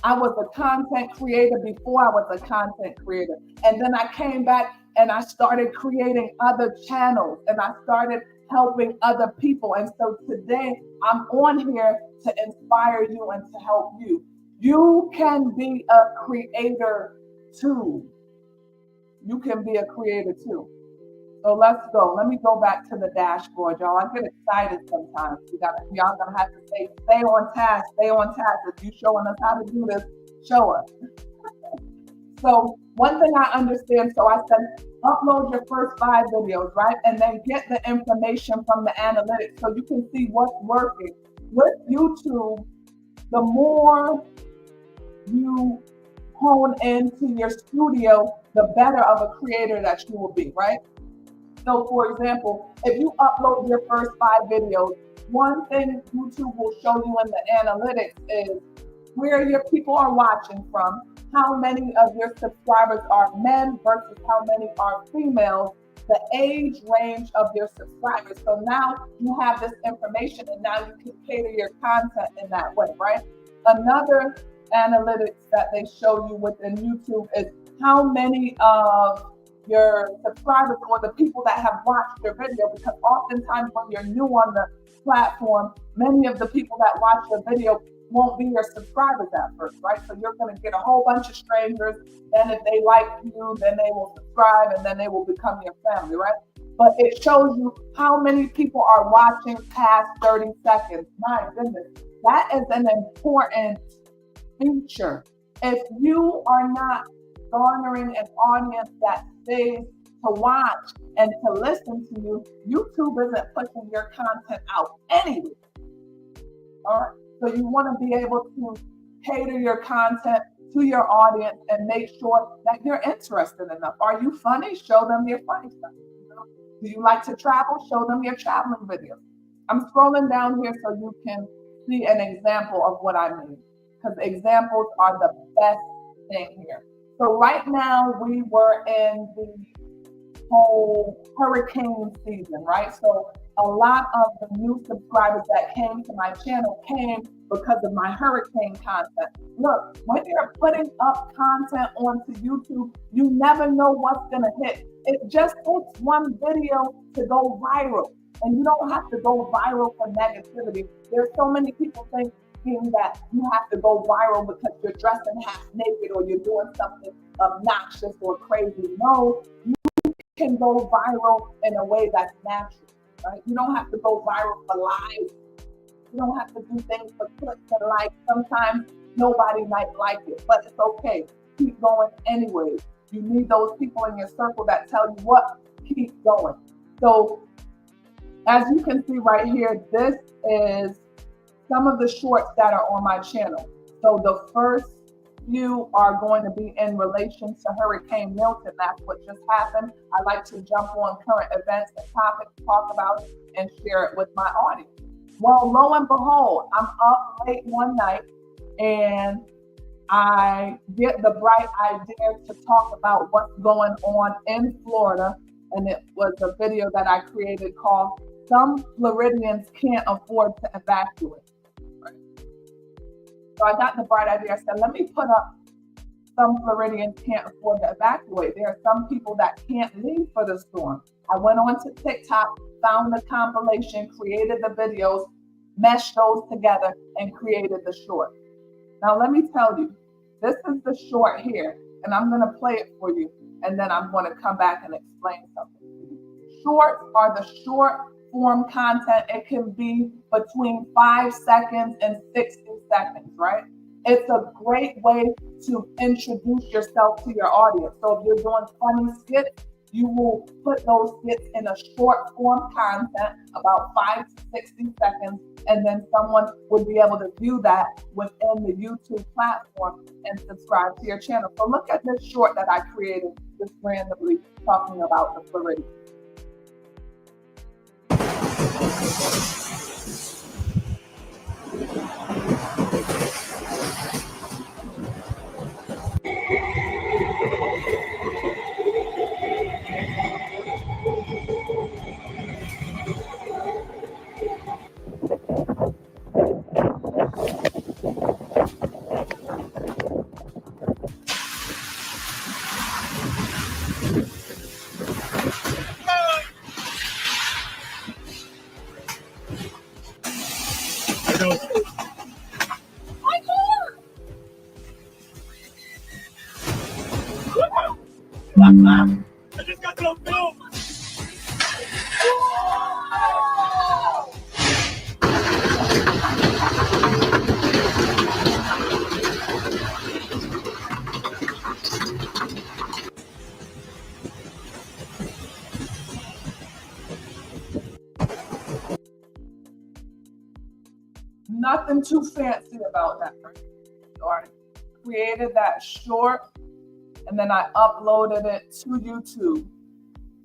I was a content creator before I was a content creator. And then I came back and I started creating other channels and I started helping other people. And so today I'm on here to inspire you and to help you. You can be a creator too. You can be a creator too. So let's go. Let me go back to the dashboard, y'all. I get excited sometimes. Y'all gonna have to stay on task, stay on task. If you showing us how to do this, show us. So one thing I understand, so I said, upload your first 5 videos, right? And then get the information from the analytics so you can see what's working. With YouTube, the more you hone into your studio, the better of a creator that you will be, right? So for example, if you upload your first 5 videos, one thing YouTube will show you in the analytics is where your people are watching from, how many of your subscribers are men versus how many are females, the age range of your subscribers. So now you have this information and now you can cater your content in that way, right? Another analytics that they show you within YouTube is how many of your subscribers or the people that have watched your video, because oftentimes when you're new on the platform, many of the people that watch your video won't be your subscribers at first, right? So you're going to get a whole bunch of strangers. Then if they like you, then they will subscribe and then they will become your family, right? But it shows you how many people are watching past 30 seconds. My goodness, that is an important feature. If you are not garnering an audience that stays to watch and to listen to you, YouTube isn't pushing your content out anyway. All right. So you want to be able to cater your content to your audience and make sure that you're interested enough. Are you funny? Show them your funny stuff. Do you like to travel? Show them your traveling videos. I'm scrolling down here so you can see an example of what I mean, because examples are the best thing here. So right now we were in the whole hurricane season, right? So a lot of the new subscribers that came to my channel came because of my hurricane content. Look, when you're putting up content onto YouTube, you never know what's gonna hit. It just takes one video to go viral, and you don't have to go viral for negativity. There's so many people thinking that you have to go viral because you're dressing half naked or you're doing something obnoxious or crazy. No, you can go viral in a way that's natural. Right? You don't have to go viral for likes. You don't have to do things for clicks and likes. Sometimes nobody might like it, but it's okay. Keep going anyways. You need those people in your circle that tell you what, keep going. So as you can see right here, this is some of the shorts that are on my channel. So the first few are going to be in relation to Hurricane Milton. That's what just happened. I like to jump on current events and topics, talk about it, and share it with my audience. Well, lo and behold, I'm up late one night and I get the bright idea to talk about what's going on in Florida. And it was a video that I created called "Some Floridians Can't Afford to Evacuate." Right? So I got the bright idea. I said, let me put up "Some Floridians Can't Afford to Evacuate." There are some people that can't leave for the storm. I went on to TikTok, found the compilation, created the videos, meshed those together, and created the short. Now, let me tell you, this is the short here, and I'm going to play it for you, and then I'm going to come back and explain something to you. Shorts are the short form content. It can be between 5 seconds and 60 seconds, right? It's a great way to introduce yourself to your audience. So if you're doing funny skits, you will put those skits in a short form content, about 5 to 60 seconds, and then someone would be able to view that within the YouTube platform and subscribe to your channel. So look at this short that I created just randomly talking about the Floridians. I just got some film. Nothing too fancy about that. I created that short and then I uploaded it to YouTube.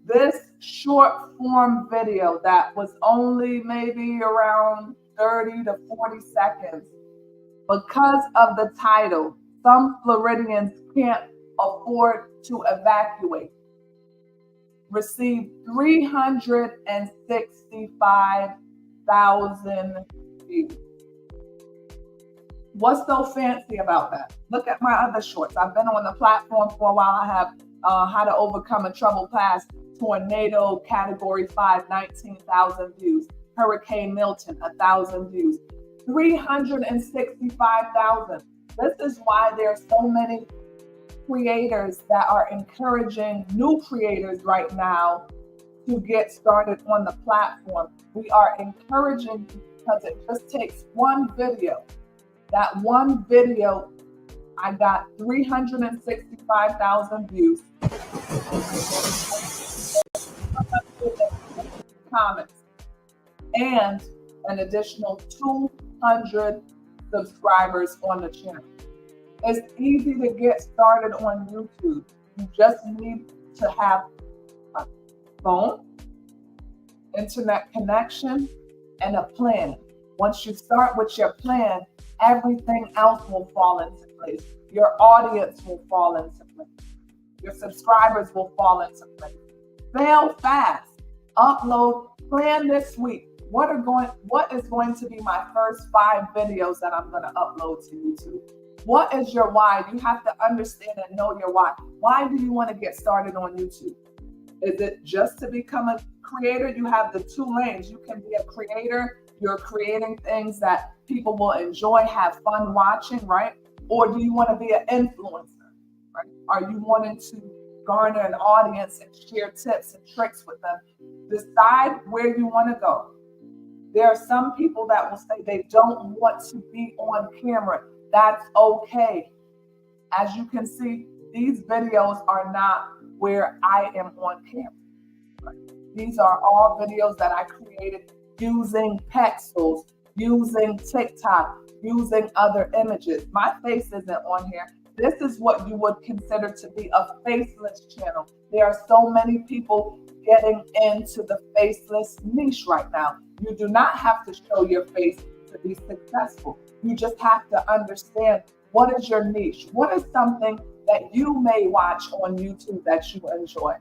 This short form video that was only maybe around 30 to 40 seconds, because of the title, some Floridians can't afford to evacuate, received 365,000 views. What's so fancy about that? Look at my other shorts. I've been on the platform for a while. I have How to Overcome a Troubled Past, Tornado Category 5, 19,000 views. Hurricane Milton, 1,000 views. 365,000. This is why there are so many creators that are encouraging new creators right now to get started on the platform. We are encouraging because it just takes one video. That one video, I got 365,000 views. Comments and an additional 200 subscribers on the channel. It's easy to get started on YouTube. You just need to have a phone, internet connection, and a plan. Once you start with your plan, everything else will fall into place. Your audience will fall into place. Your subscribers will fall into place. Fail fast. Upload. Plan this week. What is going to be my first 5 videos that I'm going to upload to YouTube? What is your why? You have to understand and know your why. Why do you want to get started on YouTube? Is it just to become a creator? You have the 2 lanes. You can be a creator. You're creating things that people will enjoy, have fun watching, right? Or do you want to be an influencer, right? Are you wanting to garner an audience and share tips and tricks with them? Decide where you want to go. There are some people that will say they don't want to be on camera. That's okay. As you can see, these videos are not where I am on camera. Right? These are all videos that I created using Pexels, using TikTok, using other images. My face isn't on here. This is what you would consider to be a faceless channel. There are so many people getting into the faceless niche right now. You do not have to show your face to be successful. You just have to understand what is your niche. What is something that you may watch on YouTube that you enjoy?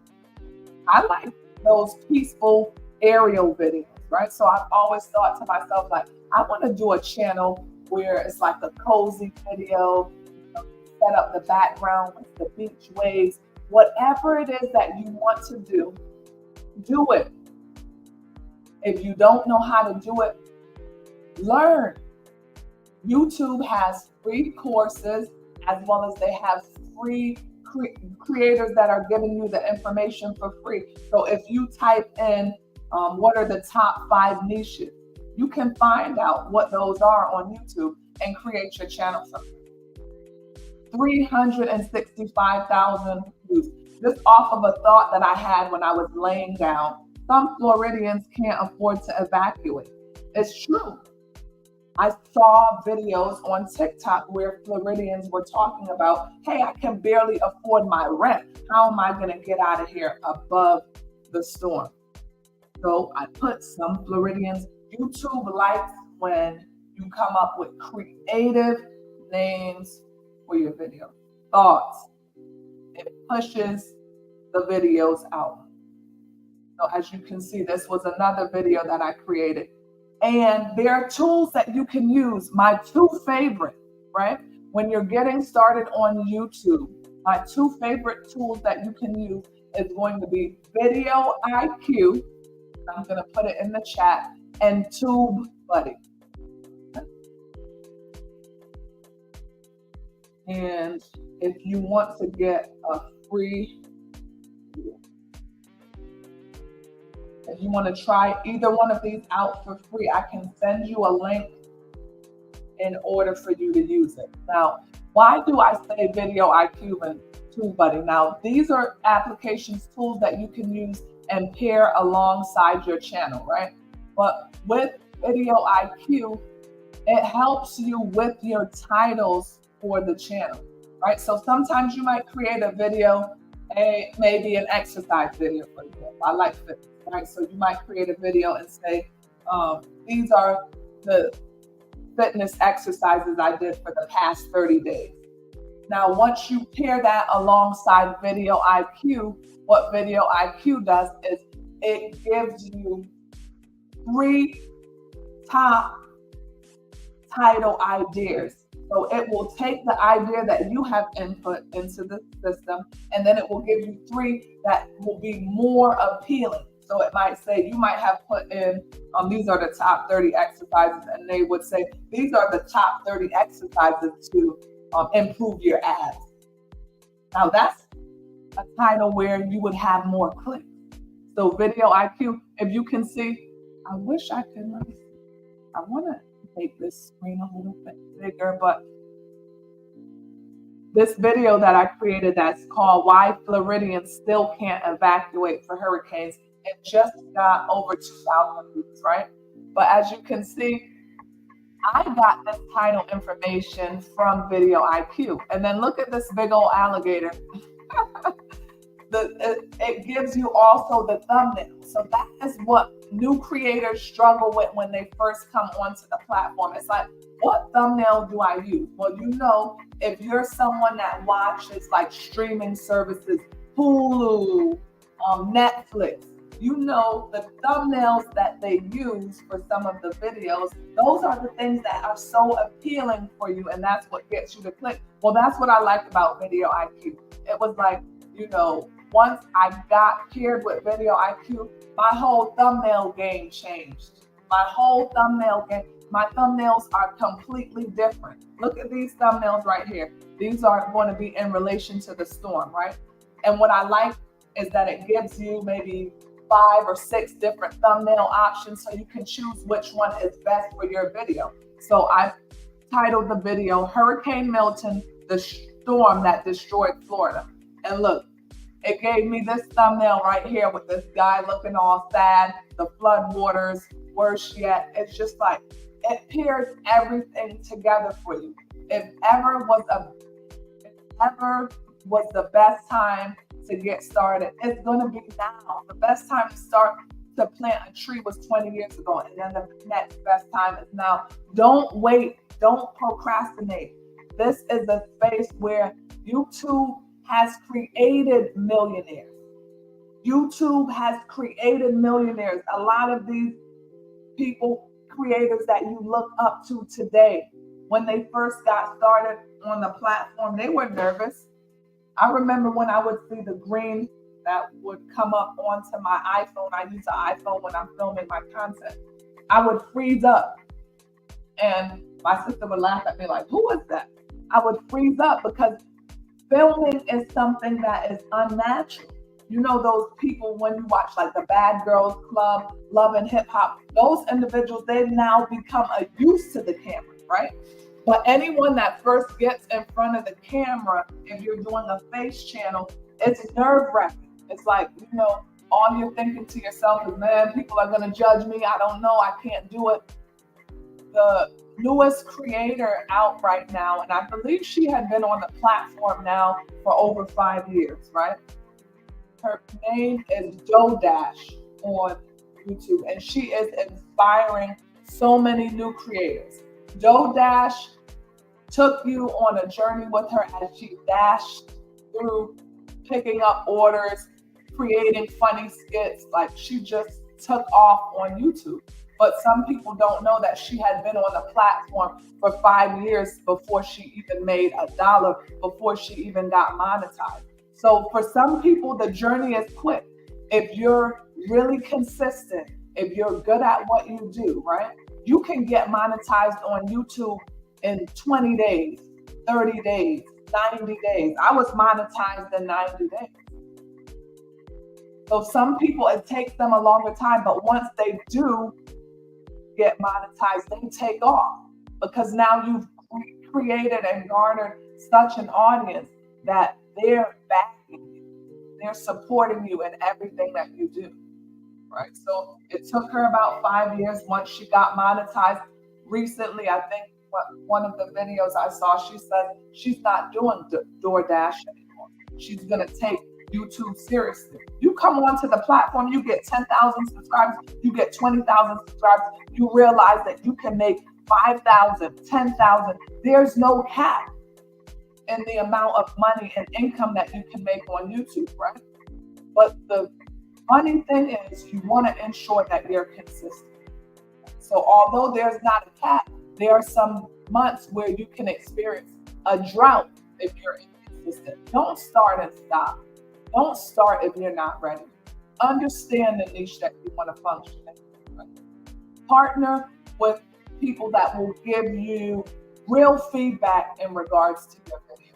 I like those peaceful aerial videos, right? So I've always thought to myself, like, I want to do a channel where it's like a cozy video, set up the background with the beach waves. Whatever it is that you want to do it. If you don't know how to do it, learn. YouTube has free courses as well as they have free creators that are giving you the information for free. So if you type in what are the top 5 niches, you can find out what those are on YouTube and create your channel from there. 365,000 views. Just off of a thought that I had when I was laying down. Some Floridians can't afford to evacuate. It's true. I saw videos on TikTok where Floridians were talking about, hey, I can barely afford my rent. How am I going to get out of here above the storm? So I put some Floridians. YouTube likes when you come up with creative names for your video. Thoughts. It pushes the videos out. So as you can see, this was another video that I created. And there are tools that you can use. My 2 favorite, right? When you're getting started on YouTube, my 2 favorite tools that you can use is going to be Video IQ. I'm going to put it in the chat, and TubeBuddy. And if you want to get a free If you want to try either one of these out for free, I can send you a link in order for you to use it. Now, why do I say Video IQ and TubeBuddy? Now, these are applications, tools that you can use and pair alongside your channel, right? But with Video IQ, it helps you with your titles for the channel, right? So sometimes you might create a video, maybe an exercise video, for example. I like fitness, right? So you might create a video and say, these are the fitness exercises I did for the past 30 days. Now, once you pair that alongside Video IQ, what Video IQ does is it gives you 3 top title ideas. So it will take the idea that you have input into the system, and then it will give you 3 that will be more appealing. So it might say, you might have put in, these are the top 30 exercises, and they would say, these are the top 30 exercises to improve your abs. Now that's a title where you would have more clicks. So Video IQ, if you can see, I wish I could, let me see. I want to make this screen a little bit bigger, but this video that I created that's called Why Floridians Still Can't Evacuate for Hurricanes, it just got over 2,000 views, right? But as you can see, I got this title information from Video IQ. And then look at this big old alligator. It gives you also the thumbnail. So that is what new creators struggle with when they first come onto the platform. It's like, what thumbnail do I use? Well, you know, if you're someone that watches like streaming services, Hulu, Netflix, you know the thumbnails that they use for some of the videos, those are the things that are so appealing for you, and that's what gets you to click. Well, that's what I liked about Video IQ. It was like, you know, once I got paired with Video IQ, my whole thumbnail game changed. My thumbnails are completely different. Look at these thumbnails right here. These are going to be in relation to the storm, right? And what I like is that it gives you maybe 5 or 6 different thumbnail options, so you can choose which one is best for your video. So I titled the video Hurricane Milton, the storm that destroyed Florida. And look, it gave me this thumbnail right here with this guy looking all sad, the flood waters, worse yet. It's just like, it pairs everything together for you. If ever was the best time to get started, it's going to be now. The best time to start to plant a tree was 20 years ago, and then the next best time is now. Don't wait. Don't procrastinate. This is a space where YouTube has created millionaires. YouTube has created millionaires. A lot of these people, creators that you look up to today, when they first got started on the platform, they were nervous. I remember when I would see the green that would come up onto my iPhone. I use an iPhone when I'm filming my content. I would freeze up, and my sister would laugh at me like, who is that? I would freeze up because filming is something that is unnatural. You know, those people, when you watch like the Bad Girls Club, Love and Hip Hop, those individuals, they've now become used to the camera, right? But anyone that first gets in front of the camera, if you're doing a face channel, it's nerve-wracking. It's like, you know, all you're thinking to yourself is, man, people are going to judge me. I don't know. I can't do it. The newest creator out right now, and I believe she had been on the platform now for over 5 years, right? Her name is Dash on YouTube, and she is inspiring so many new creators. Dash took you on a journey with her as she dashed through picking up orders, creating funny skits. Like, she just took off on YouTube. But some people don't know that she had been on the platform for 5 years before she even made $1, before she even got monetized. So for some people, the journey is quick. If you're really consistent, if you're good at what you do, right? You can get monetized on YouTube in 20 days, 30 days, 90 days. I was monetized in 90 days. So some people, it takes them a longer time, but once they do get monetized, they take off because now you've created and garnered such an audience that they're backing you. They're supporting you in everything that you do, right? So it took her about 5 years once she got monetized. Recently, I think one of the videos I saw, she said she's not doing DoorDash anymore. She's going to take YouTube seriously. You come onto the platform, you get 10,000 subscribers, you get 20,000 subscribers, you realize that you can make 5,000, 10,000. There's no cap in the amount of money and income that you can make on YouTube, right? But the funny thing is you want to ensure that you're consistent. So although there's not a cap, there are some months where you can experience a drought if you're inconsistent. Don't start and stop. Don't start if you're not ready. Understand the niche that you want to function in. Right? Partner with people that will give you real feedback in regards to your video.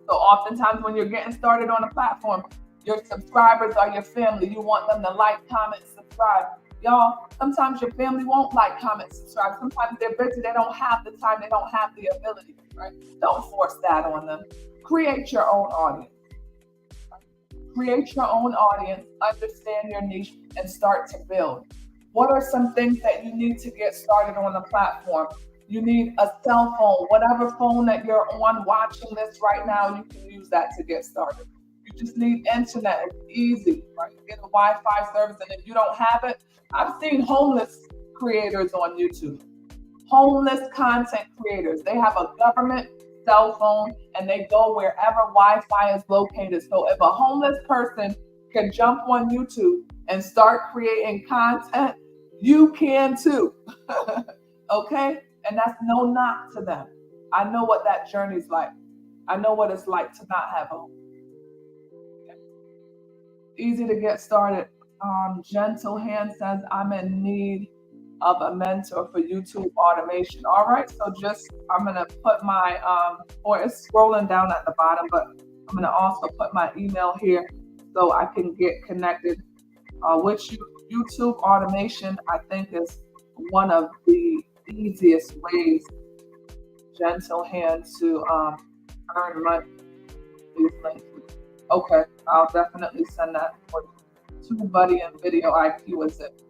So oftentimes when you're getting started on a platform, your subscribers are your family. You want them to like, comment, subscribe. Y'all, sometimes your family won't like, comment, subscribe. Sometimes they're busy. They don't have the time. They don't have the ability, right? Don't force that on them. Create your own audience. Create your own audience, understand your niche, and start to build. What are some things that you need to get started on the platform? You need a cell phone. Whatever phone that you're on watching this right now, you can use that to get started. You just need internet. It's easy, right? Get a Wi-Fi service, and if you don't have it, I've seen homeless creators on YouTube. Homeless content creators. They have a government cell phone and they go wherever Wi-Fi is located. So if a homeless person can jump on YouTube and start creating content, you can too. Okay? And that's no knock to them. I know what that journey's like. I know what it's like to not have a home. Okay. Easy to get started. Gentle Hand says, I'm in need of a mentor for YouTube automation. All right, so I'm gonna put my, or it's scrolling down at the bottom, but I'm gonna also put my email here so I can get connected with you. YouTube automation, I think, is one of the easiest ways, Gentle Hand, to earn money. Okay, I'll definitely send that for you. TubeBuddy and Video IQ is it.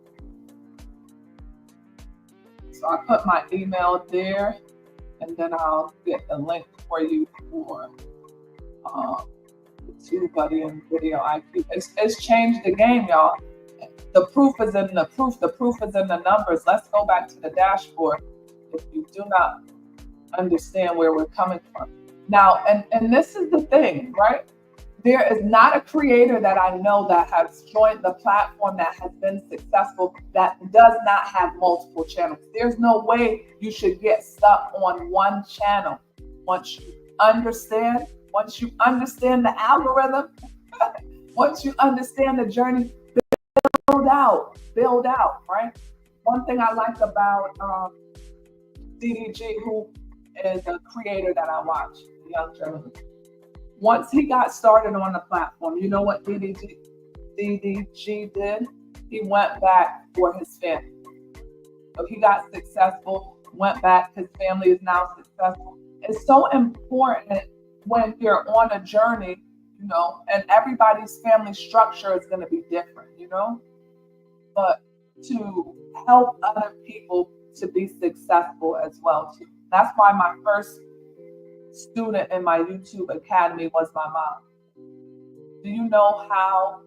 So I put my email there, and then I'll get the link for you for TubeBuddy and Video IQ. It's changed the game, y'all. The proof is in the proof. The proof is in the numbers. Let's go back to the dashboard if you do not understand where we're coming from. Now, and this is the thing, right? There is not a creator that I know that has joined the platform that has been successful that does not have multiple channels. There's no way you should get stuck on one channel. Once you understand the algorithm, once you understand the journey, build out, right? One thing I like about DDG, who is a creator that I watch, a young gentleman. Once he got started on the platform, you know what DDG did? He went back for his family. So he got successful, went back, his family is now successful. It's so important when you're on a journey, you know, and everybody's family structure is going to be different, you know, but to help other people to be successful as well too. That's why my first student in my YouTube Academy was my mom. Do you know how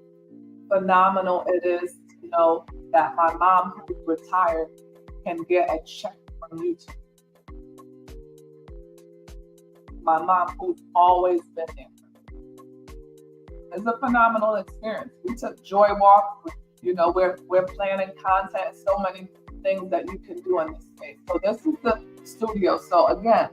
phenomenal it is to know that my mom, who's retired, can get a check from YouTube? My mom, who's always been there. It's a phenomenal experience. We took joy walks. You know, we're planning content, so many things that you can do in this space. So this is the studio. So again,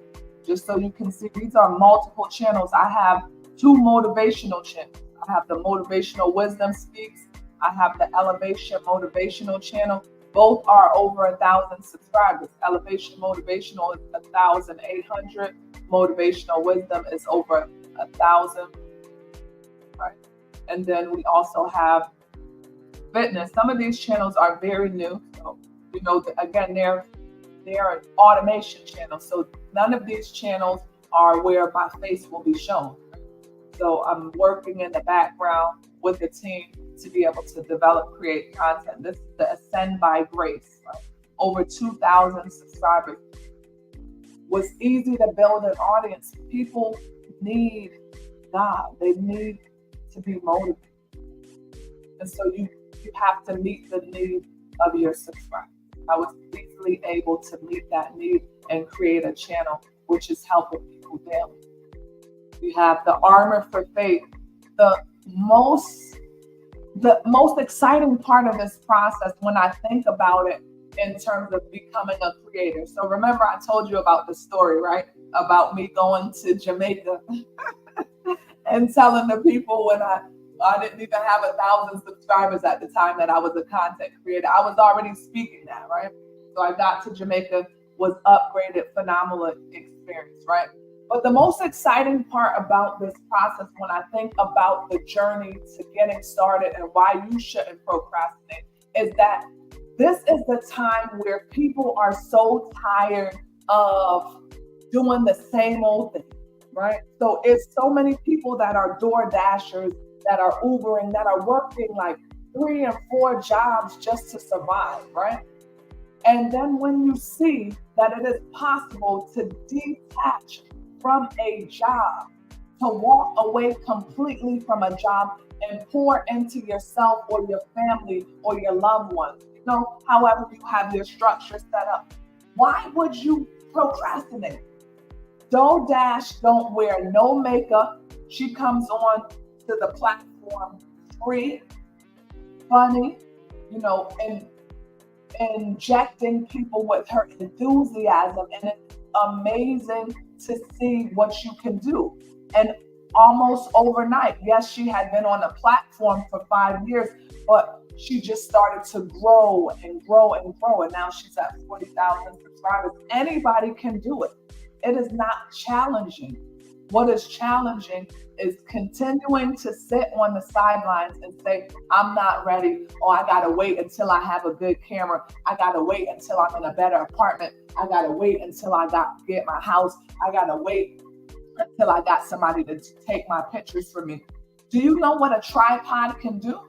just so you can see, these are multiple channels. I have 2 motivational channels. I have the Motivational Wisdom Speaks. I have the Elevation Motivational channel. Both are over 1,000 subscribers. Elevation Motivational is 1,800. Motivational Wisdom is over 1,000. Right. And then we also have fitness. Some of these channels are very new. So, again, they're automation channels. So none of these channels are where my face will be shown. So I'm working in the background with the team to be able to create content. This is the Ascend by Grace, right? Over 2,000 subscribers. Was easy to build an audience. People need God. They need to be motivated. And so you have to meet the need of your subscribers. I was easily able to meet that need and create a channel which is helping people daily. We have the Armor for Faith. The most exciting part of this process when I think about it in terms of becoming a creator. So remember I told you about the story, right? About me going to Jamaica and telling the people when I didn't even have 1,000 subscribers at the time that I was a content creator. I was already speaking that, right? So I got to Jamaica, was upgraded, phenomenal experience, right? But the most exciting part about this process when I think about the journey to getting started and why you shouldn't procrastinate is that this is the time where people are so tired of doing the same old thing, right? So it's so many people that are door dashers, that are Ubering, that are working like 3 and 4 jobs just to survive, right? And then when you see that it is possible to detach from a job, to walk away completely from a job and pour into yourself or your family or your loved ones, however you have your structure set up, why would you procrastinate? DoorDash don't wear no makeup. She comes on to the platform free, funny, and injecting people with her enthusiasm, and it's amazing to see what you can do. And almost overnight, yes, she had been on the platform for 5 years, but she just started to grow and grow and grow, and now she's at 40,000 subscribers. Anybody can do it. It is not challenging. What is challenging is continuing to sit on the sidelines and say, I'm not ready. Oh, I got to wait until I have a good camera. I got to wait until I'm in a better apartment. I got to wait until I get my house. I got to wait until I got somebody to take my pictures for me. Do you know what a tripod can do?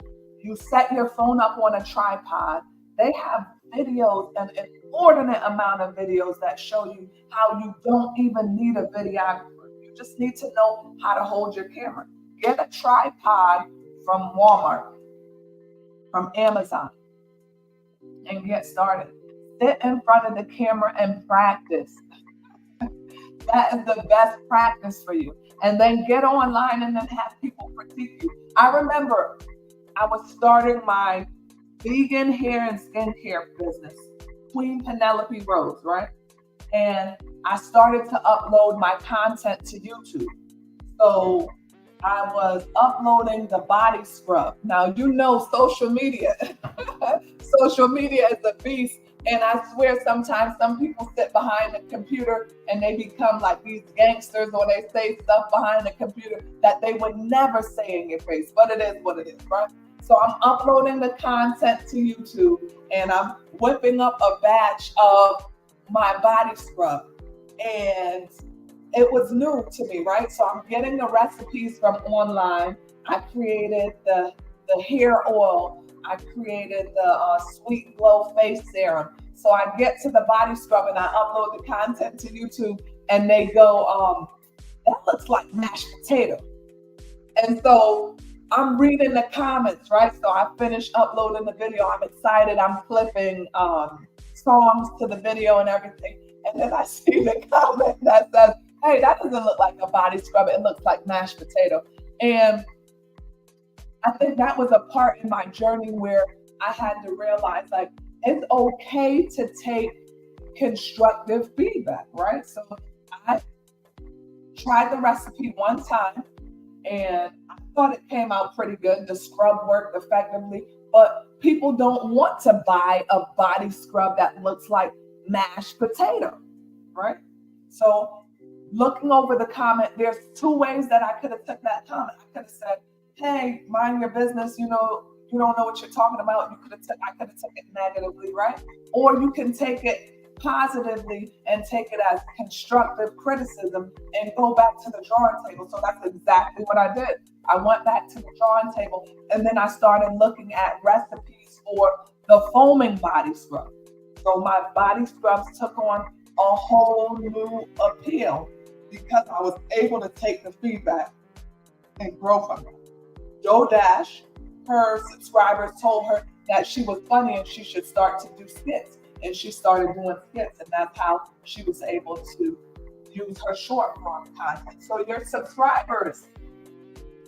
You set your phone up on a tripod. They have videos, an inordinate amount of videos that show you how you don't even need a videographer. You just need to know how to hold your camera. Get a tripod from Walmart, from Amazon, and get started. Sit in front of the camera and practice. That is the best practice for you. And then get online and then have people critique you. I remember I was starting my vegan hair and skincare business, Queen Penelope Rose, right? And I started to upload my content to YouTube. So I was uploading the body scrub. Now, social media. Social media is a beast. And I swear sometimes some people sit behind the computer and they become like these gangsters, or they say stuff behind the computer that they would never say in your face. But it is what it is, right? So I'm uploading the content to YouTube and I'm whipping up a batch of my body scrub. And it was new to me, right? So I'm getting the recipes from online. I created the hair oil. I created the Sweet Glow face serum. So I get to the body scrub and I upload the content to YouTube and they go, that looks like mashed potato. And so I'm reading the comments, right? So I finished uploading the video. I'm excited. I'm clipping songs to the video and everything. And then I see the comment that says, hey, that doesn't look like a body scrub. It looks like mashed potato. And I think that was a part in my journey where I had to realize, like, it's okay to take constructive feedback, right? So I tried the recipe one time and I thought it came out pretty good. The scrub worked effectively, but people don't want to buy a body scrub that looks like mashed potato, right? So looking over the comment, there's 2 ways that I could have took that comment. I could have said, hey, mind your business, you don't know what you're talking about. I could have taken it negatively, right? Or you can take it positively and take it as constructive criticism and go back to the drawing table. So that's exactly what I did. I went back to the drawing table and then I started looking at recipes for the foaming body scrub. So my body scrubs took on a whole new appeal because I was able to take the feedback and grow from it. Joe Dash, her subscribers told her that she was funny and she should start to do skits. And she started doing skits, and that's how she was able to use her short form content. So your subscribers,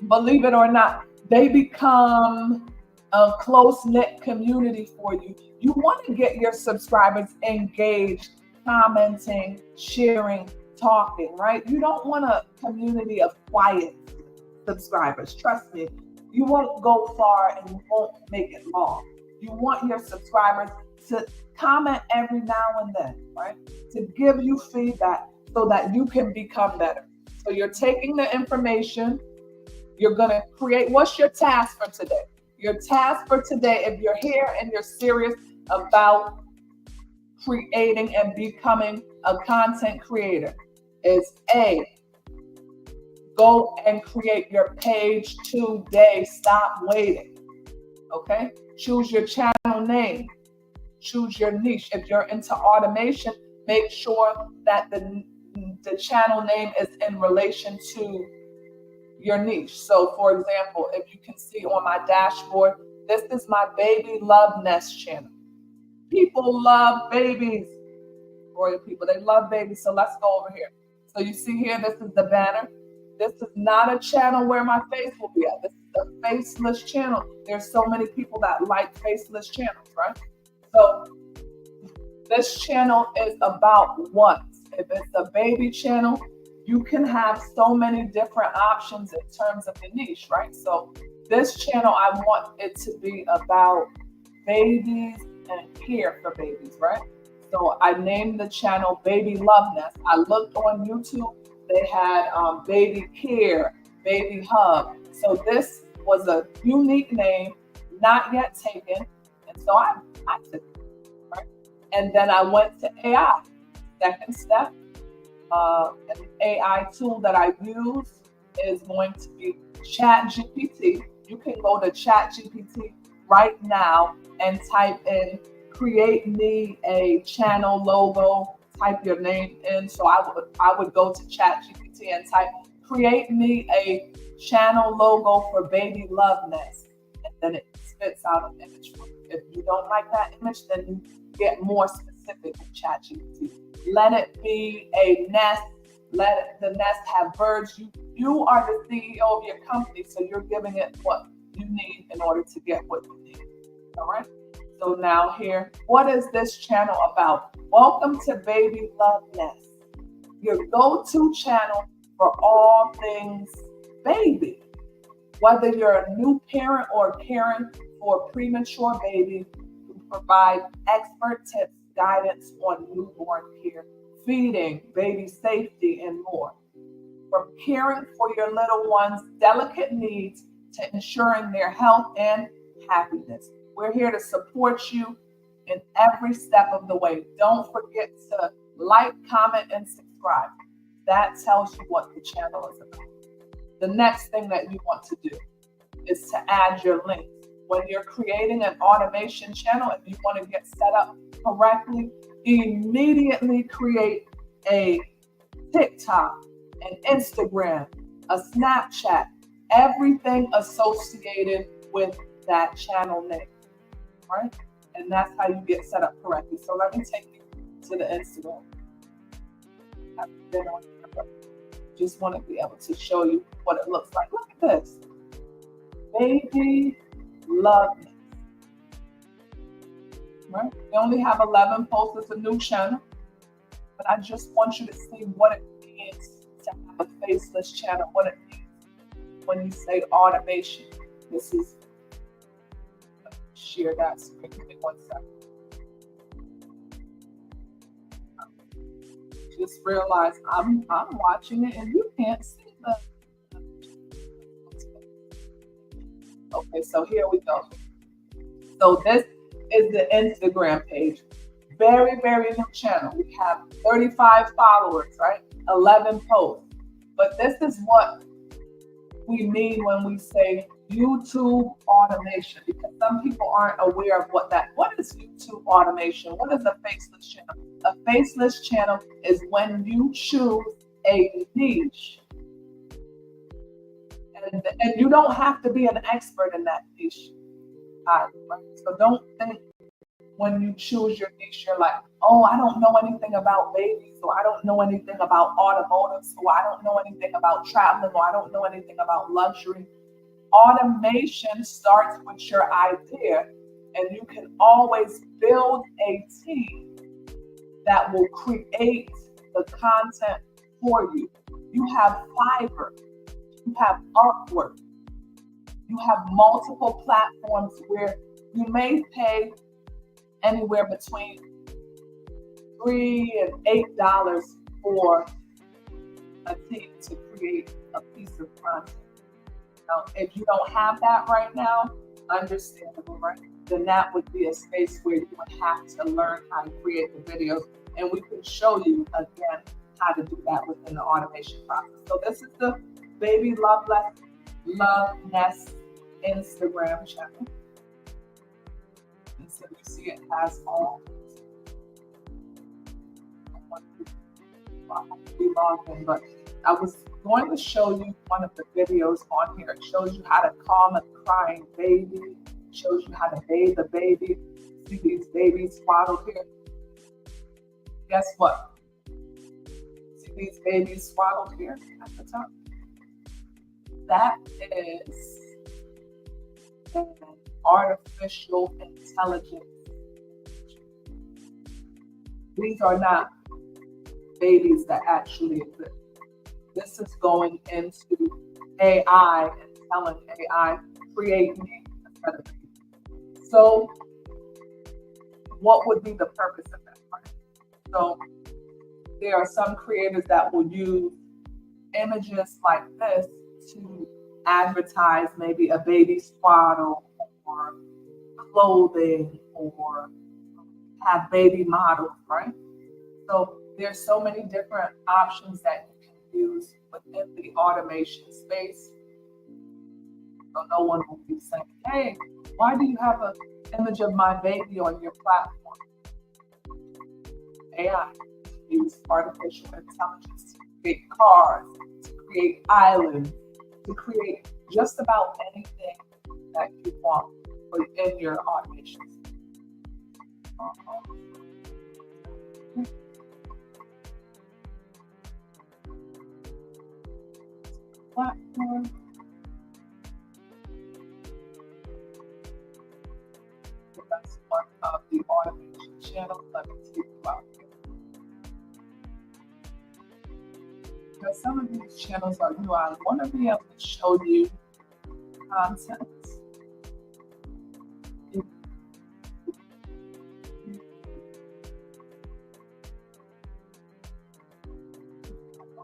believe it or not, they become a close-knit community for you. You want to get your subscribers engaged, commenting, sharing, talking, right? You don't want a community of quiet subscribers. Trust me, you won't go far and you won't make it long. You want your subscribers to comment every now and then, right? To give you feedback so that you can become better. So you're taking the information, you're going to create. What's your task for today? Your task for today, if you're here and you're serious about creating and becoming a content creator, is A, go and create your page today. Stop waiting. Okay? Choose your channel name. Choose your niche. If you're into automation, make sure that the channel name is in relation to your niche. So for example, if you can see on my dashboard, this is my baby love nest channel. People love babies. Royal people, they love babies. So let's go over here. So you see here, this is the banner. This is not a channel where my face will be at. This is a faceless channel. There's so many people that like faceless channels, right? So this channel is about what? If it's a baby channel, you can have so many different options in terms of your niche, right? So this channel, I want it to be about babies and care for babies, right? So I named the channel Baby Love Nest. I looked on YouTube, they had baby care, baby hug. So this was a unique name, not yet taken. And so I took it, right? And then I went to AI. Second step, an AI tool that I use is going to be ChatGPT. You can go to ChatGPT right now and type in, create me a channel logo, type your name in. So I would go to ChatGPT and type, create me a channel logo for Baby Love Nest. And then it spits out an image for you. If you don't like that image, then you get more specific in ChatGPT. Let it be a nest. Let the nest have birds. You are the CEO of your company, so you're giving it what you need in order to get what you need. All right? So now here, what is this channel about? Welcome to Baby Love Nest, your go-to channel for all things baby. Whether you're a new parent or caring for a premature baby, we provide expert tips, guidance on newborn care, feeding, baby safety, and more. From caring for your little one's delicate needs to ensuring their health and happiness. We're here to support you in every step of the way. Don't forget to like, comment, and subscribe. That tells you what the channel is about. The next thing that you want to do is to add your links. When you're creating an automation channel, if you want to get set up correctly, immediately create a TikTok, an Instagram, a Snapchat, everything associated with that channel name, right? And that's how you get set up correctly. So let me take you to the Instagram. I've been on here, but just want to be able to show you what it looks like. Look at this. Baby Love Nest. Right? We only have 11 posts. It's a new channel. But I just want you to see what it means to have a faceless channel, what it means when you say automation. This is, share that screen. Give me 1 second. Just realize I'm watching it and you can't see the Okay, so here we go. So this is the Instagram page. Very, very new channel. We have 35 followers, right? 11 posts. But this is what we mean when we say YouTube automation, because some people aren't aware of what is YouTube automation? What is a faceless channel? A faceless channel is when you choose a niche. And you don't have to be an expert in that niche. Right? So don't think when you choose your niche, you're like, oh, I don't know anything about babies, or I don't know anything about automotive, or I don't know anything about traveling, or I don't know anything about luxury. Automation starts with your idea, and you can always build a team that will create the content for you. You have Fiverr, you have Upwork, you have multiple platforms where you may pay anywhere between $3 and $8 for a team to create a piece of content. Now, if you don't have that right now, understandable, right? Then that would be a space where you would have to learn how to create the videos, and we can show you again how to do that within the automation process. So this is the Baby Love Nest Instagram channel. And so you see it has all. We logged in, but I was going to show you one of the videos on here. It shows you how to calm a crying baby. It shows you how to bathe the baby. See these babies swaddled here? Guess what? See these babies swaddled here at the top? That is an artificial intelligence. These are not babies that actually exist. This is going into AI and telling AI, create me a set of babies. So what would be the purpose of that part? So there are some creators that will use images like this to advertise maybe a baby swaddle or clothing or have baby models, right? So there's so many different options that you can use within the automation space. So no one will be saying, hey, why do you have an image of my baby on your platform? AI use artificial intelligence to create cars, to create islands, to create just about anything that you want within your automation. Platform. So that's one of the automation channels. Let me take you out here. Because some of these channels are new, I want to be able to show you content.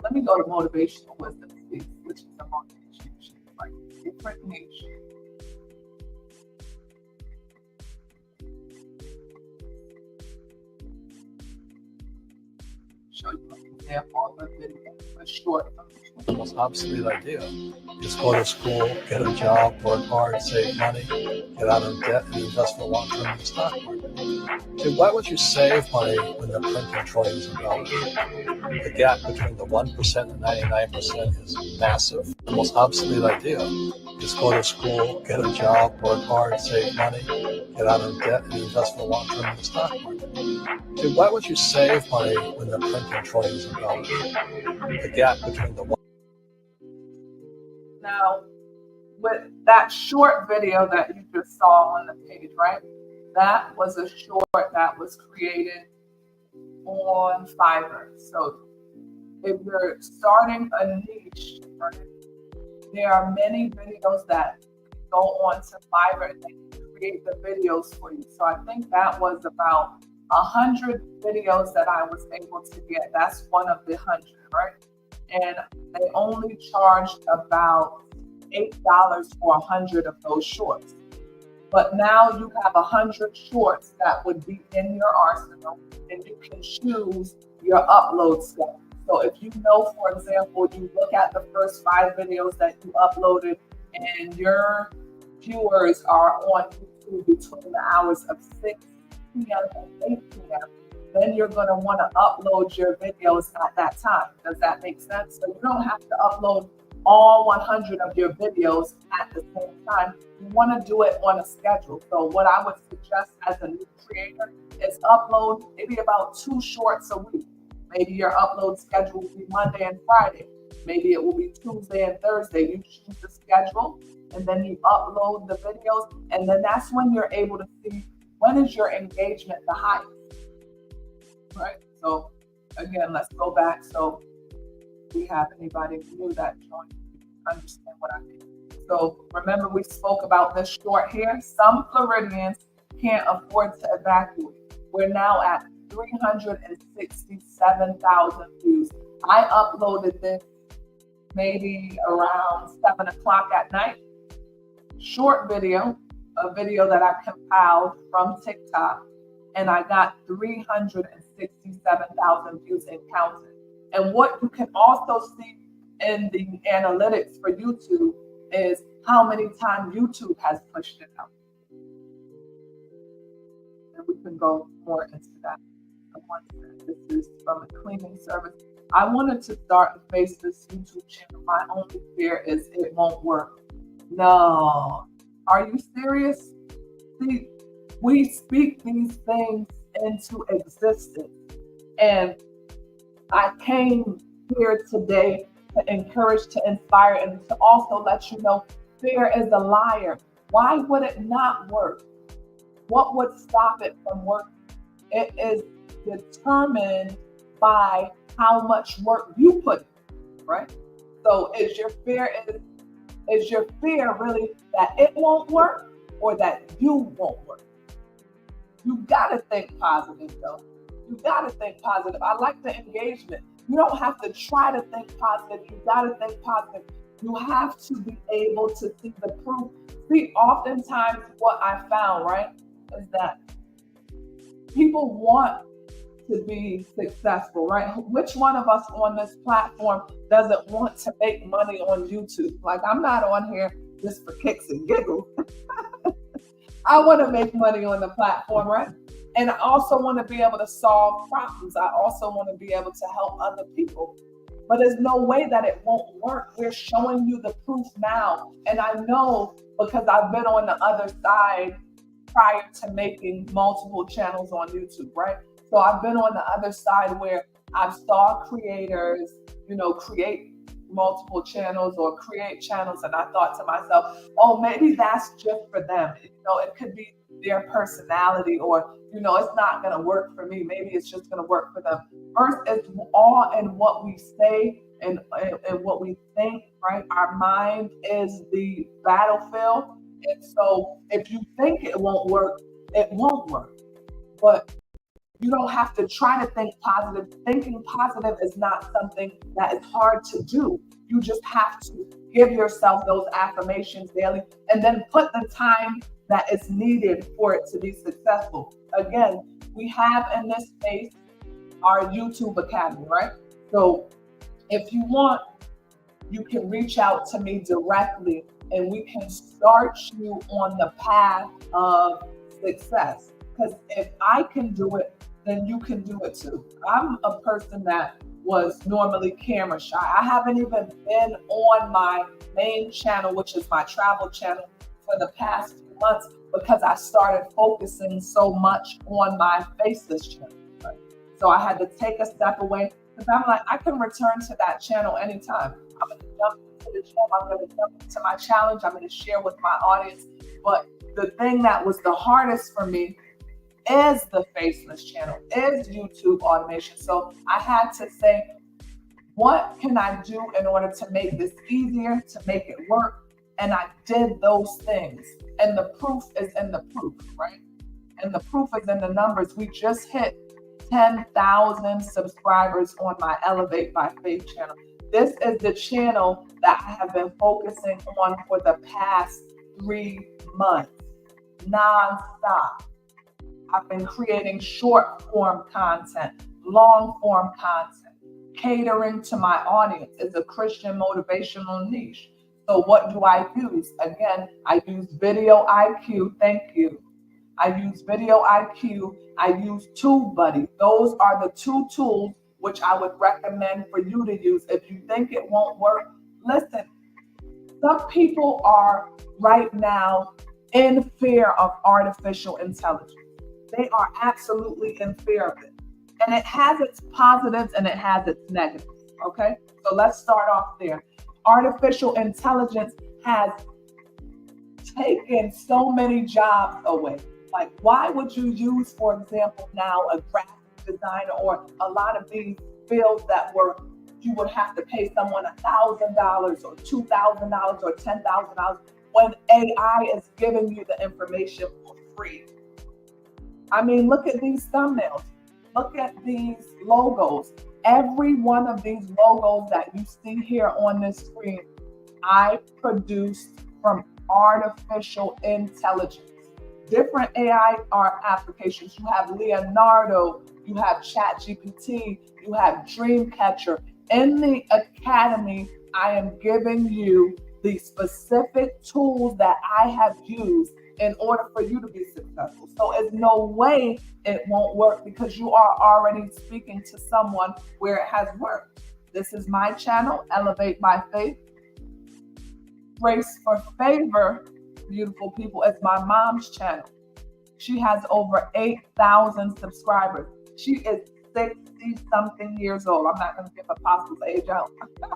Let me go to motivational wisdom, which is a motivation niche, like different niche. Show you an example of a video, a short. The most obsolete idea is go to school, get a job, work hard, save money, get out of debt, and invest for long-term in the stock market. Dude, why would you save money when they're printing trillions of dollars? The gap between the 1% and 99% is massive. The most obsolete idea is go to school, get a job, work hard, save money, get out of debt, and invest for long-term in the stock market. Dude, why would you save money when they're printing trillions of dollars? The gap between the Now, with that short video that you just saw on the page, right? That was a short that was created on Fiverr. So if you're starting a niche, right, there are many videos that go on to Fiverr and they can create the videos for you. So I think that was about 100 videos that I was able to get. That's one of the 100, right? And they only charged about $8 for 100 of those shorts. But now you have 100 shorts that would be in your arsenal, and you can choose your upload schedule. So if you know, for example, you look at the first 5 videos that you uploaded and your viewers are on YouTube between the hours of 6 p.m. and 8 p.m., then you're going to want to upload your videos at that time. Does that make sense? So you don't have to upload all 100 of your videos at the same time. You want to do it on a schedule. So what I would suggest as a new creator is upload maybe about 2 shorts a week. Maybe your upload schedule will be Monday and Friday. Maybe it will be Tuesday and Thursday. You choose the schedule and then you upload the videos. And then that's when you're able to see when is your engagement the highest. Right? So again, let's go back. So we have anybody new that joined, understand what I mean. So remember, we spoke about this short here. Some Floridians can't afford to evacuate. We're now at 367,000 views. I uploaded this maybe around 7 o'clock at night. Short video, a video that I compiled from TikTok, and I got 367,000 views and counting. And what you can also see in the analytics for YouTube is how many times YouTube has pushed it out. And we can go more into that. This is from a cleaning service. I wanted to start and face this YouTube channel. My only fear is it won't work. No. Are you serious? See, we speak these things into existence. And I came here today to encourage, to inspire, and to also let you know fear is a liar. Why would it not work? What would stop it from working? It is determined by how much work you put in, right? So is your fear really that it won't work or that you won't work? You gotta think positive though. You gotta think positive. I like the engagement. You don't have to try to think positive. You gotta think positive. You have to be able to see the proof. See, oftentimes what I found, right, is that people want to be successful, right? Which one of us on this platform doesn't want to make money on YouTube? Like, I'm not on here just for kicks and giggles. I want to make money on the platform, right? And I also want to be able to solve problems. I also want to be able to help other people. But there's no way that it won't work. We're showing you the proof now. And I know because I've been on the other side prior to making multiple channels on YouTube, right? So I've been on the other side where I've saw creators, create multiple channels or create channels. And I thought to myself, oh, maybe that's just for them. It could be their personality or, it's not going to work for me. Maybe it's just going to work for them. First, it's all in what we say and what we think, right? Our mind is the battlefield. And so if you think it won't work, it won't work. But you don't have to try to think positive. Thinking positive is not something that is hard to do. You just have to give yourself those affirmations daily and then put the time that is needed for it to be successful. Again, we have in this space our YouTube Academy, right? So if you want, you can reach out to me directly and we can start you on the path of success. Because if I can do it, then you can do it too. I'm a person that was normally camera shy. I haven't even been on my main channel, which is my travel channel, for the past few months because I started focusing so much on my faceless channel. Right? So I had to take a step away because I'm like, I can return to that channel anytime. I'm going to jump into the gym. I'm going to jump into my challenge. I'm going to share with my audience. But the thing that was the hardest for me is the faceless channel, is YouTube automation. So I had to say, what can I do in order to make this easier, to make it work? And I did those things. And the proof is in the proof, right? And the proof is in the numbers. We just hit 10,000 subscribers on my Elevate by Faith channel. This is the channel that I have been focusing on for the past 3 months, nonstop. I've been creating short form content, long form content, catering to my audience. It's a Christian motivational niche. So what do I use? Again, I use Video IQ. Thank you. I use Video IQ. I use TubeBuddy. Those are the 2 tools which I would recommend for you to use. If you think it won't work, listen, some people are right now in fear of artificial intelligence. They are absolutely in fear of it. And it has its positives and it has its negatives, okay? So let's start off there. Artificial intelligence has taken so many jobs away. Like, why would you use, for example, now a graphic designer or a lot of these fields that you would have to pay someone $1,000 or $2,000 or $10,000 when AI is giving you the information for free? I mean, look at these thumbnails. Look at these logos. Every one of these logos that you see here on this screen, I produced from artificial intelligence. Different AI applications. You have Leonardo, you have ChatGPT, you have Dreamcatcher. In the academy, I am giving you the specific tools that I have used in order for you to be successful. So there's no way it won't work because you are already speaking to someone where it has worked. This is my channel, Elevate by Faith. Grace for Favor, beautiful people, is my mom's channel. She has over 8,000 subscribers. She is 60-something years old. I'm not going to give Apostle's age out.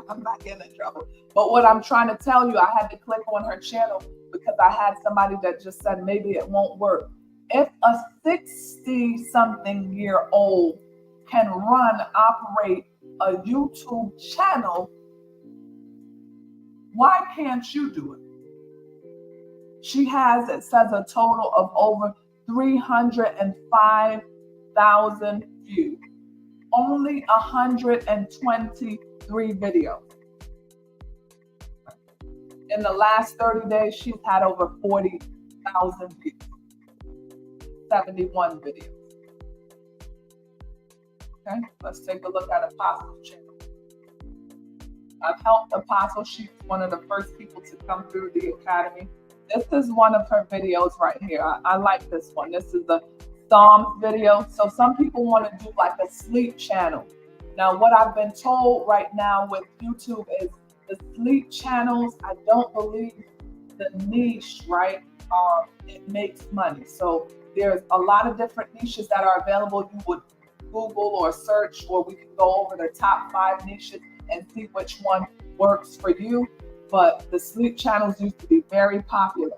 I'm not getting in trouble. But what I'm trying to tell you, I had to click on her channel because I had somebody that just said maybe it won't work. If a 60-something year old can operate a YouTube channel, why can't you do it? She has, it says, a total of over 305,000 views. Only 123 videos. In the last 30 days, she's had over 40,000 views. 71 videos. Okay, let's take a look at Apostle's channel. I've helped Apostle. She's one of the first people to come through the academy. This is one of her videos right here. I like this one. This is the Psalms video. So some people want to do like a sleep channel. Now, what I've been told right now with YouTube is the sleep channels, I don't believe the niche, right? It makes money. So there's a lot of different niches that are available. You would Google or search, or we can go over the top 5 niches and see which one works for you. But the sleep channels used to be very popular.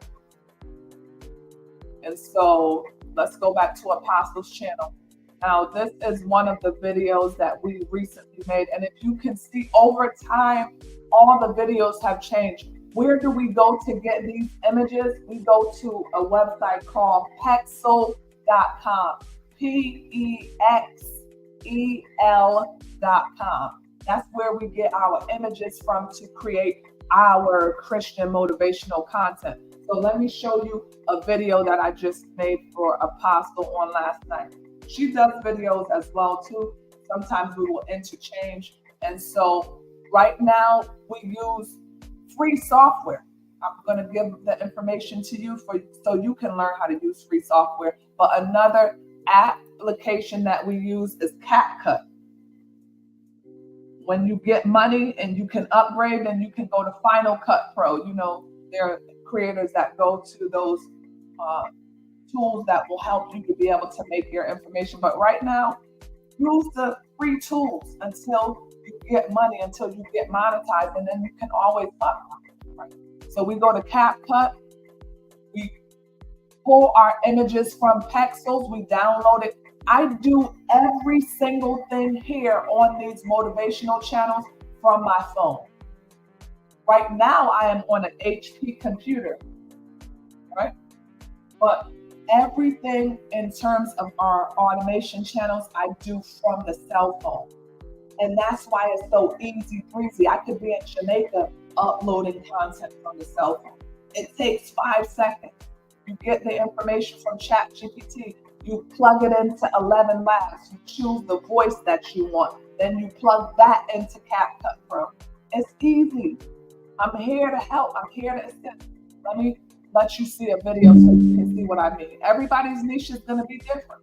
And so let's go back to Apostle's channel. Now, this is one of the videos that we recently made. And if you can see, over time, all the videos have changed. Where do we go to get these images? We go to a website called Pexel.com. Pexel.com. That's where we get our images from to create our Christian motivational content. So let me show you a video that I just made for Apostle on last night. She does videos as well too. Sometimes we will interchange. And so right now we use free software. I'm going to give the information to you so you can learn how to use free software. But another application that we use is CapCut. When you get money and you can upgrade, then you can go to Final Cut Pro. You know, there are creators that go to those tools that will help you to be able to make your information. But right now, use the free tools until you get money, until you get monetized, and then you can always upgrade. Right? So we go to CapCut. We pull our images from Pexels. We download it. I do every single thing here on these motivational channels from my phone. Right now, I am on an HP computer, right? But everything in terms of our automation channels, I do from the cell phone. And that's why it's so easy breezy. I could be in Jamaica uploading content from the cell phone. It takes 5 seconds. You get the information from ChatGPT. You plug it into 11 Labs. You choose the voice that you want. Then you plug that into CapCut Pro. It's easy. I'm here to help. I'm here to assist. Let me let you see a video so you can see what I mean. Everybody's niche is going to be different.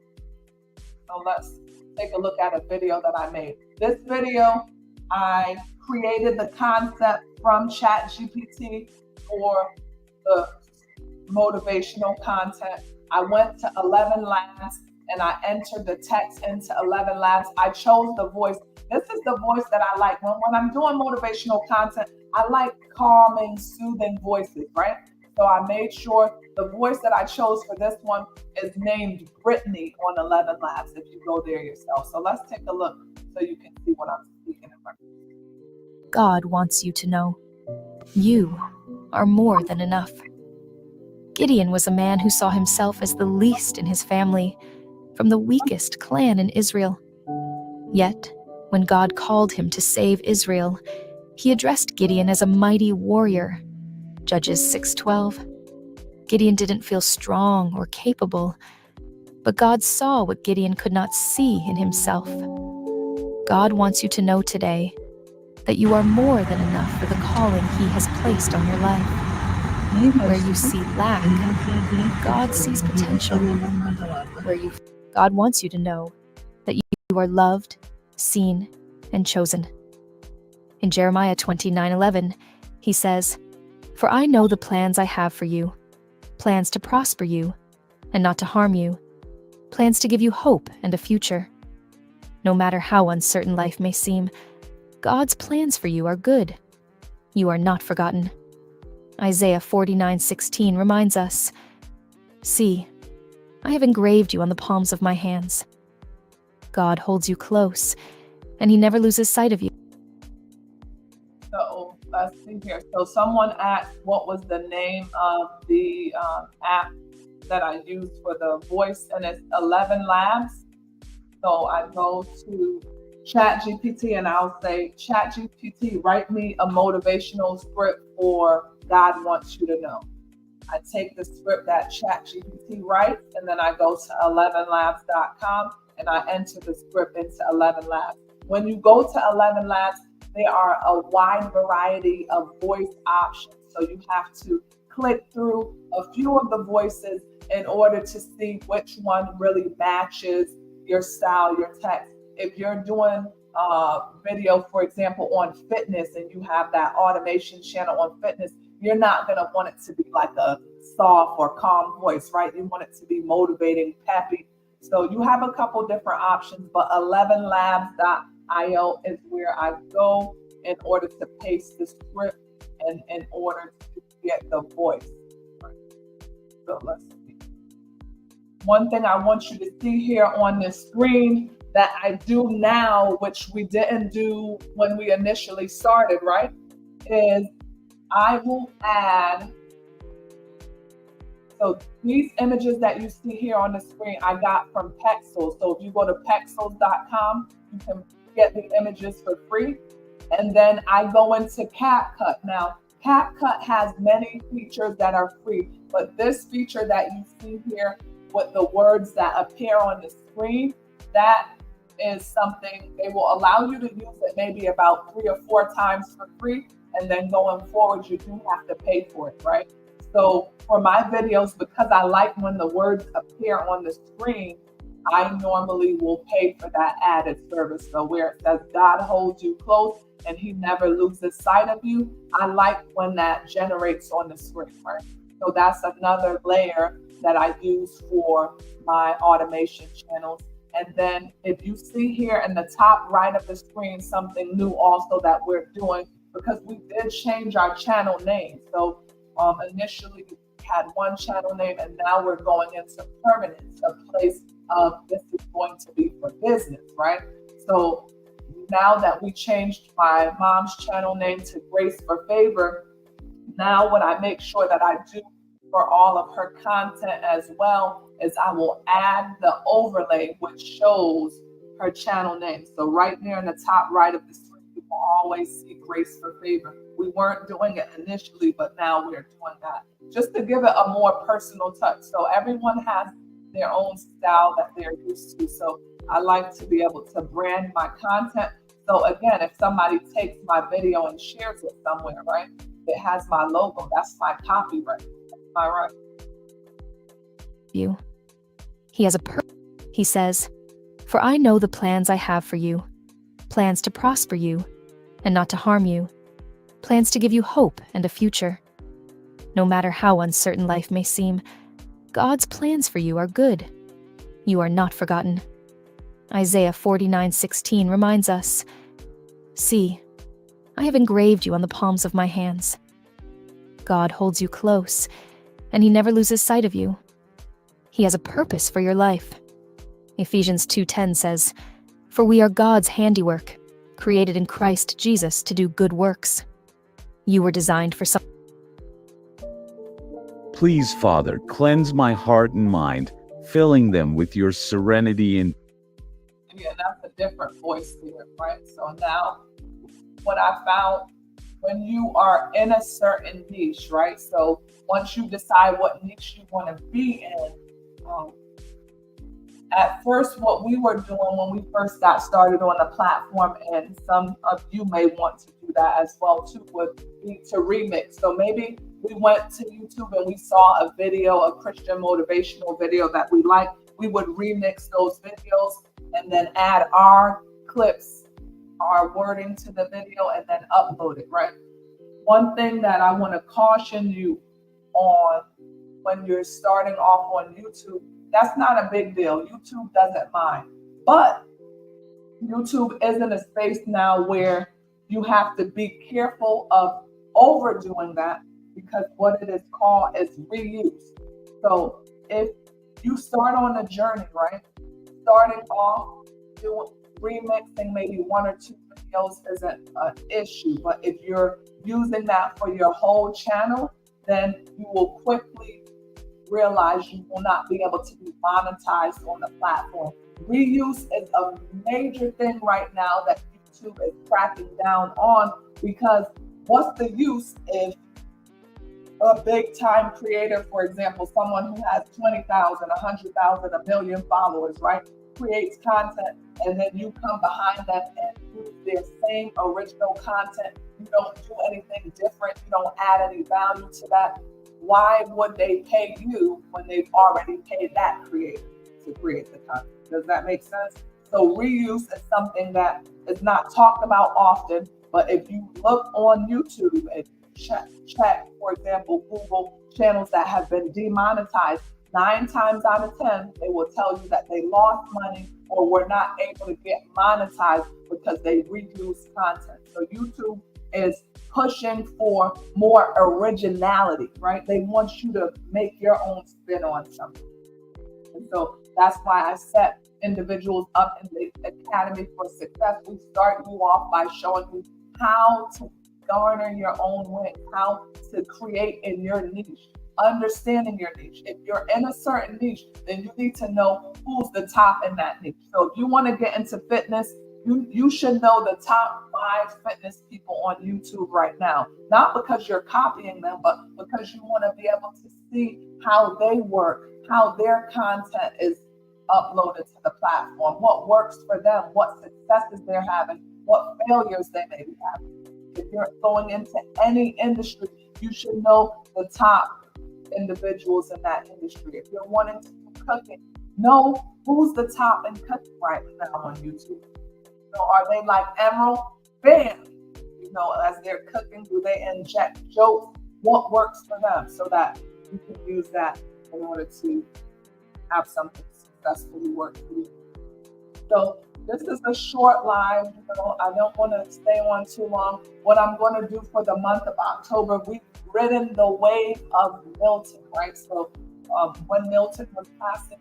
So let's take a look at a video that I made. This video, I created the concept from ChatGPT for the motivational content. I went to 11 Labs and I entered the text into 11 Labs. I chose the voice. This is the voice that I like. When I'm doing motivational content, I like calming, soothing voices, right? So I made sure the voice that I chose for this one is named Brittany on 11 Labs, if you go there yourself. So let's take a look so you can see what I'm speaking about. God wants you to know you are more than enough. Gideon was a man who saw himself as the least in his family, from the weakest clan in Israel. Yet, when God called him to save Israel, he addressed Gideon as a mighty warrior. Judges 6:12. Gideon didn't feel strong or capable, but God saw what Gideon could not see in himself. God wants you to know today that you are more than enough for the calling He has placed on your life. Where you see lack, God sees potential. God wants you to know that you are loved, seen, and chosen. In Jeremiah 29:11, He says, "For I know the plans I have for you, plans to prosper you and not to harm you, plans to give you hope and a future." No matter how uncertain life may seem, God's plans for you are good. You are not forgotten. Isaiah 49:16 reminds us, "See, I have engraved you on the palms of my hands." God holds you close, and He never loses sight of you. So let's see here. So someone asked what was the name of the app that I used for the voice, and it's 11 Labs. So I go to ChatGPT and I'll say, ChatGPT, write me a motivational script for God Wants You to Know. I take the script that ChatGPT writes, and then I go to 11labs.com and I enter the script into 11 Labs. When you go to 11 Labs, there are a wide variety of voice options. So you have to click through a few of the voices in order to see which one really matches your style, your text. If you're doing video, for example, on fitness, and you have that automation channel on fitness, you're not going to want it to be like a soft or calm voice, right? You want it to be motivating, peppy. So you have a couple different options, but 11labs.io is where I go in order to paste the script and in order to get the voice. So let's see. One thing I want you to see here on this screen that I do now, which we didn't do when we initially started, right, is I will add, so these images that you see here on the screen, I got from Pexels. So if you go to pexels.com, you can get the images for free. And then I go into CapCut. Now, CapCut has many features that are free, but this feature that you see here with the words that appear on the screen, that is something they will allow you to use it maybe about 3 or 4 times for free. And then going forward, you do have to pay for it, right? So for my videos, because I like when the words appear on the screen, I normally will pay for that added service. So where it says God holds you close and He never loses sight of you, I like when that generates on the screen, right? So that's another layer that I use for my automation channels. And then if you see here in the top right of the screen, something new also that we're doing, because we did change our channel name. So initially we had one channel name, and now we're going into permanence, a place of this is going to be for business, right? So now that we changed my mom's channel name to Grace for Favor, now what I make sure that I do for all of her content as well is I will add the overlay which shows her channel name. So right there in the top right of the screen, you will always see Grace for Favor. We weren't doing it initially, but now we're doing that just to give it a more personal touch. So everyone has their own style that they're used to. So I like to be able to brand my content. So again, if somebody takes my video and shares it somewhere, right, it has my logo. That's my copyright. All right. You. He has a purpose. He says, "For I know the plans I have for you, plans to prosper you and not to harm you, plans to give you hope and a future." No matter how uncertain life may seem, God's plans for you are good. You are not forgotten. Isaiah 49:16 reminds us, "See, I have engraved you on the palms of my hands." God holds you close, and he never loses sight of you. He has a purpose for your life. Ephesians 2:10 says, "For we are God's handiwork, created in Christ Jesus to do good works." You were designed for something. Please, Father, cleanse my heart and mind, filling them with your serenity and Yeah, that's a different voice there, right? So now what I found, when you are in a certain niche, right? So once you decide what niche you want to be in, at first, what we were doing when we first got started on the platform, and some of you may want to do that as well too, would be to remix. So maybe we went to YouTube and we saw a video, a Christian motivational video that we liked. We would remix those videos and then add our clips, our wording to the video, and then upload it, right? One thing that I want to caution you on when you're starting off on YouTube, that's not a big deal. YouTube doesn't mind. But YouTube is in a space now where you have to be careful of overdoing that, because what it is called is reuse. So if you start on a journey, right, starting off doing remixing maybe one or two videos isn't an issue. But if you're using that for your whole channel, then you will quickly realize you will not be able to be monetized on the platform. Reuse is a major thing right now that YouTube is cracking down on, because what's the use if a big time creator, for example, someone who has 20,000, 100,000, a million followers, right, creates content, and then you come behind them and use their same original content. You don't do anything different. You don't add any value to that. Why would they pay you when they've already paid that creator to create the content? Does that make sense? So reuse is something that is not talked about often, but if you look on YouTube and check, for example, Google channels that have been demonetized, 9 times out of 10, they will tell you that they lost money or were not able to get monetized because they reused content. So YouTube is pushing for more originality, right? They want you to make your own spin on something. And so that's why I set individuals up in the Academy for Success. We start you off by showing you how to garner your own wins, how to create in your niche, understanding your niche. If you're in a certain niche, then you need to know who's the top in that niche. So if you want to get into fitness, you should know the top 5 fitness people on YouTube right now. Not because you're copying them, but because you want to be able to see how they work, how their content is uploaded to the platform, what works for them, what successes they're having, what failures they may be having. If you're going into any industry, you should know the top individuals in that industry. If you're wanting to do cooking, know who's the top in cooking right now on YouTube. So are they like Emerald? Bam! You know, as they're cooking, do they inject jokes? What works for them, so that you can use that in order to have something successfully work for you. So this is a short live. I don't want to stay on too long. What I'm going to do for the month of October, we've ridden the wave of Milton, right? So when Milton was passing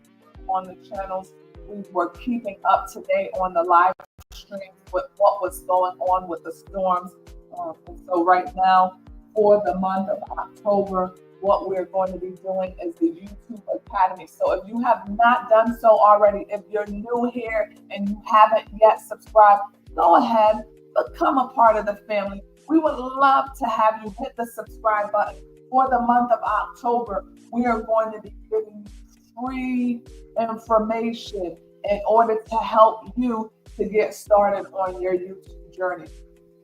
on the channels, we were keeping up to date on the live streams with what was going on with the storms. And so right now, for the month of October, what we're going to be doing is the YouTube Academy. So if you have not done so already, if you're new here and you haven't yet subscribed, go ahead, become a part of the family. We would love to have you hit the subscribe button. For the month of October, we are going to be giving you free information in order to help you to get started on your YouTube journey.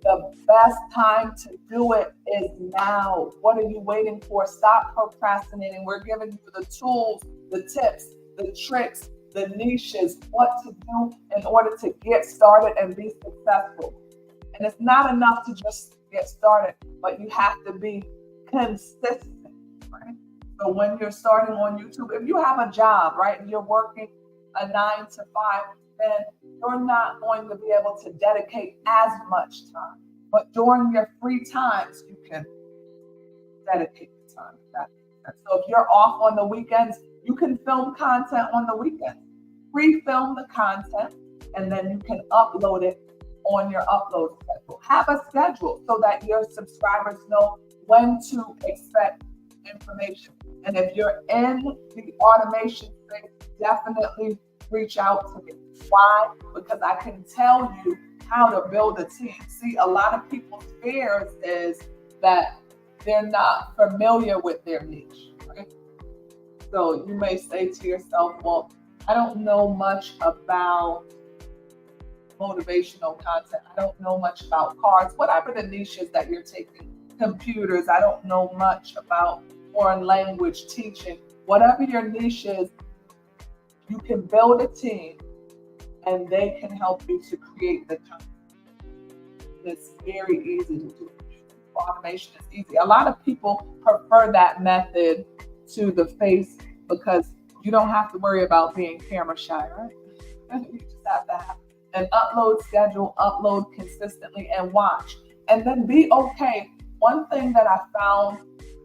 The best time to do it is now. What are you waiting for? Stop procrastinating. We're giving you the tools, the tips, the tricks, the niches, what to do in order to get started and be successful. And it's not enough to just get started, but you have to be consistent, right? So when you're starting on YouTube, if you have a job, right, and you're working a 9 to 5, then you're not going to be able to dedicate as much time. But during your free times, you can dedicate the time. So if you're off on the weekends, you can film content on the weekends. Pre-film the content, and then you can upload it on your upload schedule. Have a schedule so that your subscribers know when to expect information. And if you're in the automation space, definitely reach out to me. Why? Because I can tell you how to build a team. See, a lot of people's fears is that they're not familiar with their niche, right? So you may say to yourself, well, I don't know much about motivational content. I don't know much about cars, whatever the niche is that you're taking. Computers, I don't know much about foreign language teaching. Whatever your niche is, you can build a team and they can help you to create the content. It's very easy to do. Automation is easy. A lot of people prefer that method to the face because you don't have to worry about being camera shy, right? You just have to have an upload schedule, upload consistently, and watch. And then be okay. One thing that I found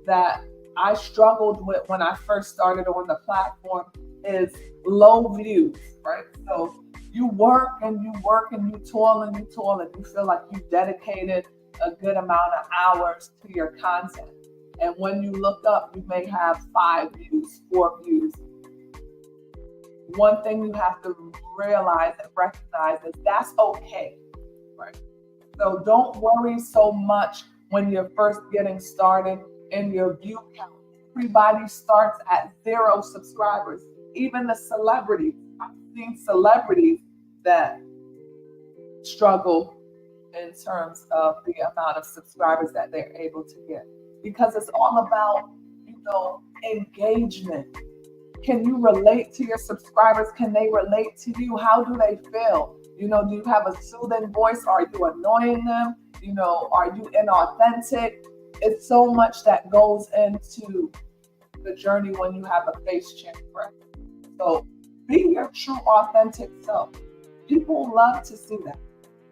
that I struggled with when I first started on the platform is low views, right? So you work and you work and you toil and you toil and you feel like you dedicated a good amount of hours to your content. And when you look up, you may have 5 views, 4 views. One thing you have to realize and recognize is that's okay, right? So don't worry so much when you're first getting started in your view count. Everybody starts at 0 subscribers, even the celebrities. I've seen celebrities that struggle in terms of the amount of subscribers that they're able to get, because it's all about, engagement. Can you relate to your subscribers? Can they relate to you? How do they feel? Do you have a soothing voice? Are you annoying them? Are you inauthentic? It's so much that goes into the journey when you have a face change, right? So be your true, authentic self. People love to see that.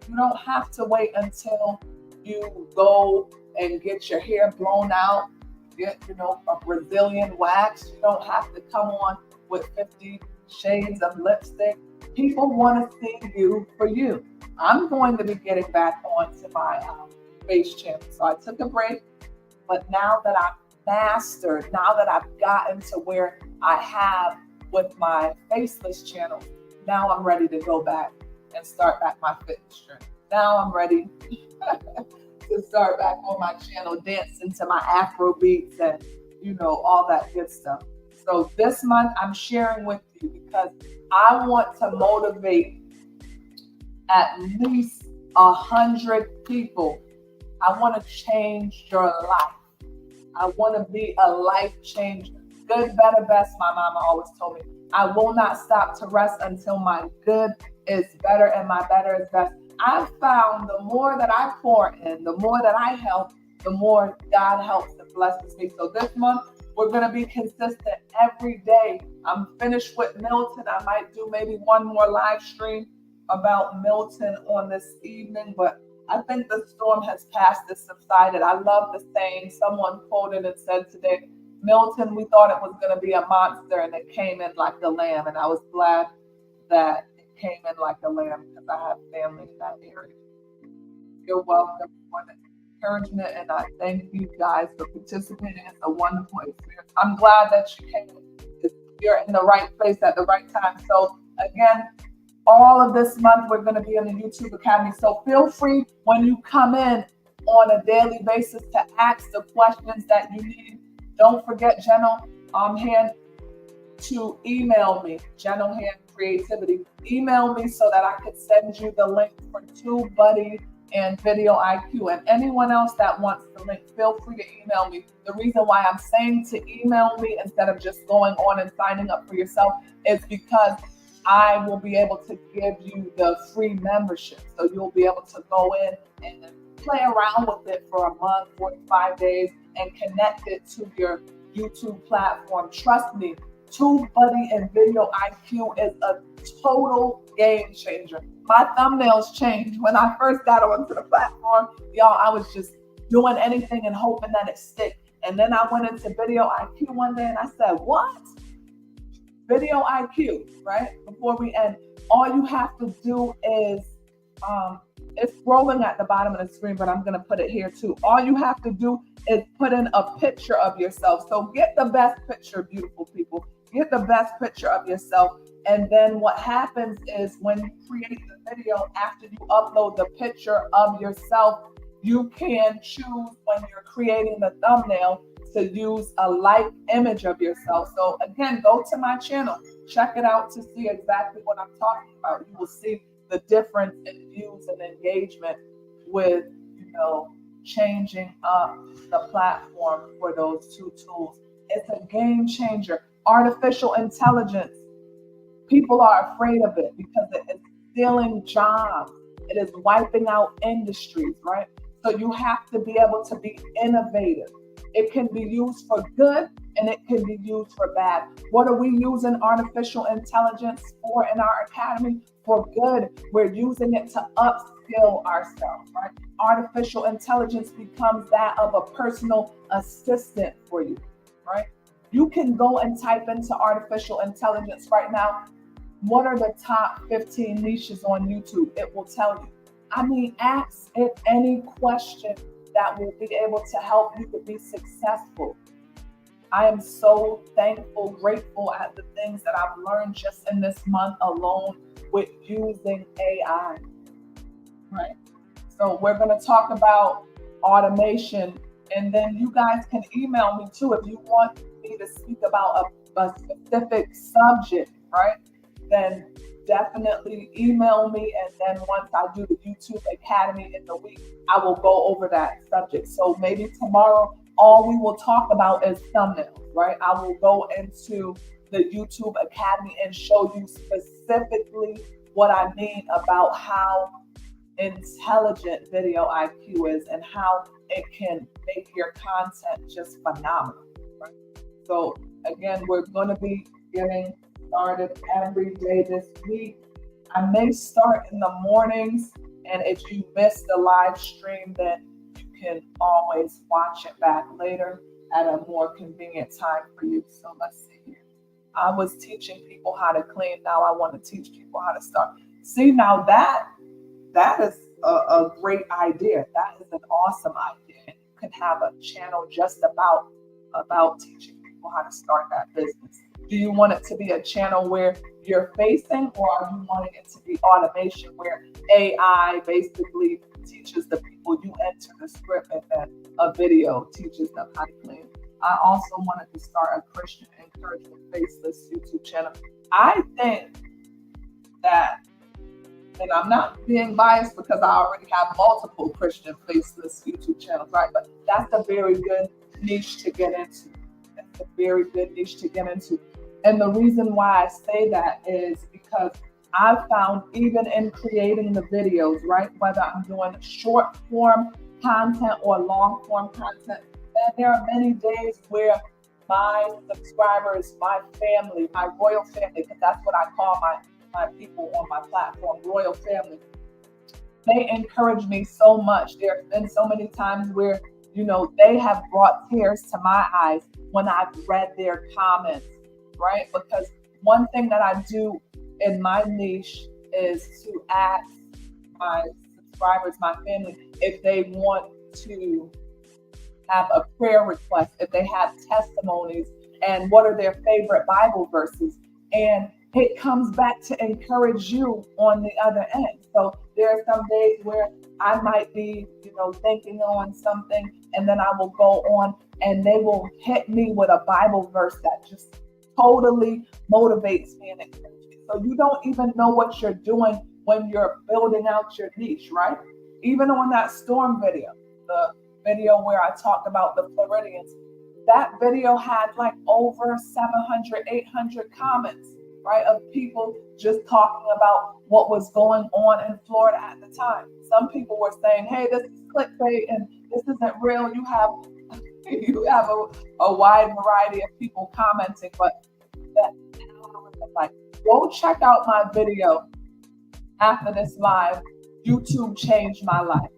You don't have to wait until you go and get your hair blown out, get, a Brazilian wax. You don't have to come on with 50 shades of lipstick. People want to see you for you. I'm going to be getting back onto my face channel. So I took a break, but now that I've mastered, now that I've gotten to where I have with my faceless channel, now I'm ready to go back and start back my fitness journey. Now I'm ready to start back on my channel, dancing to my Afro beats and, all that good stuff. So this month I'm sharing with you because I want to motivate at least 100 people. I want to change your life. I want to be a life changer. Good, better, best, my mama always told me. I will not stop to rest until my good is better and my better is best. I've found the more that I pour in, the more that I help, the more God helps and blesses me. So this month, we're going to be consistent every day. I'm finished with Milton. I might do maybe one more live stream about Milton on this evening, but I think the storm has passed and subsided. I love the saying. Someone quoted and said today, Milton, we thought it was going to be a monster and it came in like a lamb. And I was glad that it came in like a lamb because I have family in that area. You're welcome. encouragement, and I thank you guys for participating. It's a wonderful experience. I'm glad that you came. You're in the right place at the right time. So again, all of this month, we're going to be in the YouTube Academy. So feel free when you come in on a daily basis to ask the questions that you need. Don't forget, General Hand, to email me, General Hand Creativity. Email me so that I could send you the link for TubeBuddy and Video IQ. And anyone else that wants the link, feel free to email me. The reason why I'm saying to email me instead of just going on and signing up for yourself is because I will be able to give you the free membership. So you'll be able to go in and play around with it for a month, 45 days, and connect it to your YouTube platform. Trust me, TubeBuddy and Video IQ is a total game changer. My thumbnails changed when I first got onto the platform. Y'all, I was just doing anything and hoping that it stick. And then I went into Video IQ one day and I said, what? Video IQ, right? Before we end, all you have to do is, it's scrolling at the bottom of the screen, but I'm gonna put it here too. All you have to do is put in a picture of yourself. So get the best picture, beautiful people. Get the best picture of yourself. And then what happens is when you create the video, after you upload the picture of yourself, you can choose when you're creating the thumbnail to use a like image of yourself. So again, go to my channel, check it out to see exactly what I'm talking about. You will see the difference in views and engagement with, changing up the platform for those two tools. It's a game changer. Artificial intelligence, people are afraid of it because it is stealing jobs. It is wiping out industries, right? So you have to be able to be innovative. It can be used for good and it can be used for bad. What are we using artificial intelligence for in our academy? For good. We're using it to upskill ourselves, right? Artificial intelligence becomes that of a personal assistant for you, right? You can go and type into artificial intelligence right now, what are the top 15 niches on YouTube? It will tell you. I mean, ask it any question that will be able to help you to be successful. I am so thankful, grateful at the things that I've learned just in this month alone with using AI, right? So we're going to talk about automation, and then you guys can email me too if you want me to speak about a specific subject, right? Then definitely email me, and then once I do the YouTube Academy in the week, I will go over that subject. So maybe tomorrow, all we will talk about is thumbnails, right? I will go into the YouTube Academy and show you specifically what I mean about how intelligent Video IQ is and how it can make your content just phenomenal, right? So again, we're going to be getting started every day this week. I may start in the mornings, and if you miss the live stream, then you can always watch it back later at a more convenient time for you. So let's see here. I was teaching people how to clean. Now I want to teach people how to start. See, now that is a great idea. That is an awesome idea. And you can have a channel just about teaching people how to start that business. Do you want it to be a channel where you're facing, or are you wanting it to be automation where AI basically teaches the people, you enter the script and then a video teaches them how to clean? I also wanted to start a Christian encouragement faceless YouTube channel. I think that, and I'm not being biased because I already have multiple Christian faceless YouTube channels, right? But that's a very good niche to get into. That's a very good niche to get into. And the reason why I say that is because I've found, even in creating the videos, right, whether I'm doing short form content or long form content, and there are many days where my subscribers, my family, my royal family, because that's what I call my people on my platform, royal family, they encourage me so much. There have been so many times where, they have brought tears to my eyes when I've read their comments, right? Because one thing that I do in my niche is to ask my subscribers, my family, if they want to have a prayer request, if they have testimonies, and what are their favorite Bible verses. And it comes back to encourage you on the other end. So there are some days where I might be, thinking on something, and then I will go on and they will hit me with a Bible verse that just totally motivates me and encourages me. So you don't even know what you're doing when you're building out your niche, right? Even on that storm video, the video where I talked about the Floridians, that video had like over 700, 800 comments, right? Of people just talking about what was going on in Florida at the time. Some people were saying, hey, this is clickbait and this isn't real. You have a wide variety of people commenting, but that like, go check out my video after this live. YouTube changed my life.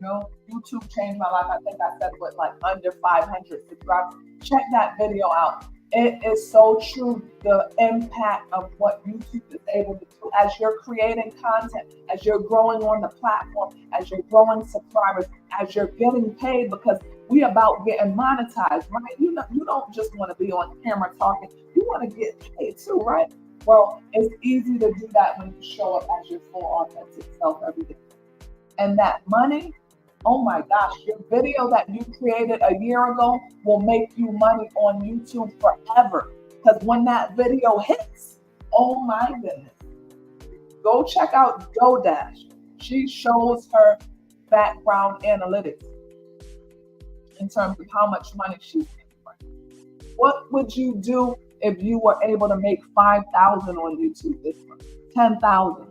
YouTube changed my life. I think I said with like under 500 subscribers. Check that video out. It is so true, the impact of what YouTube is able to do as you're creating content, as you're growing on the platform, as you're growing subscribers, as you're getting paid, because we about getting monetized, right? You don't just want to be on camera talking. You want to get paid too, right? Well, it's easy to do that when you show up as your full authentic self every day. And that money, oh my gosh, your video that you created a year ago will make you money on YouTube forever. Because when that video hits, oh my goodness. Go check out DoDash. She shows her background analytics in terms of how much money she's making. What would you do if you were able to make $5,000 on YouTube this month? $10,000.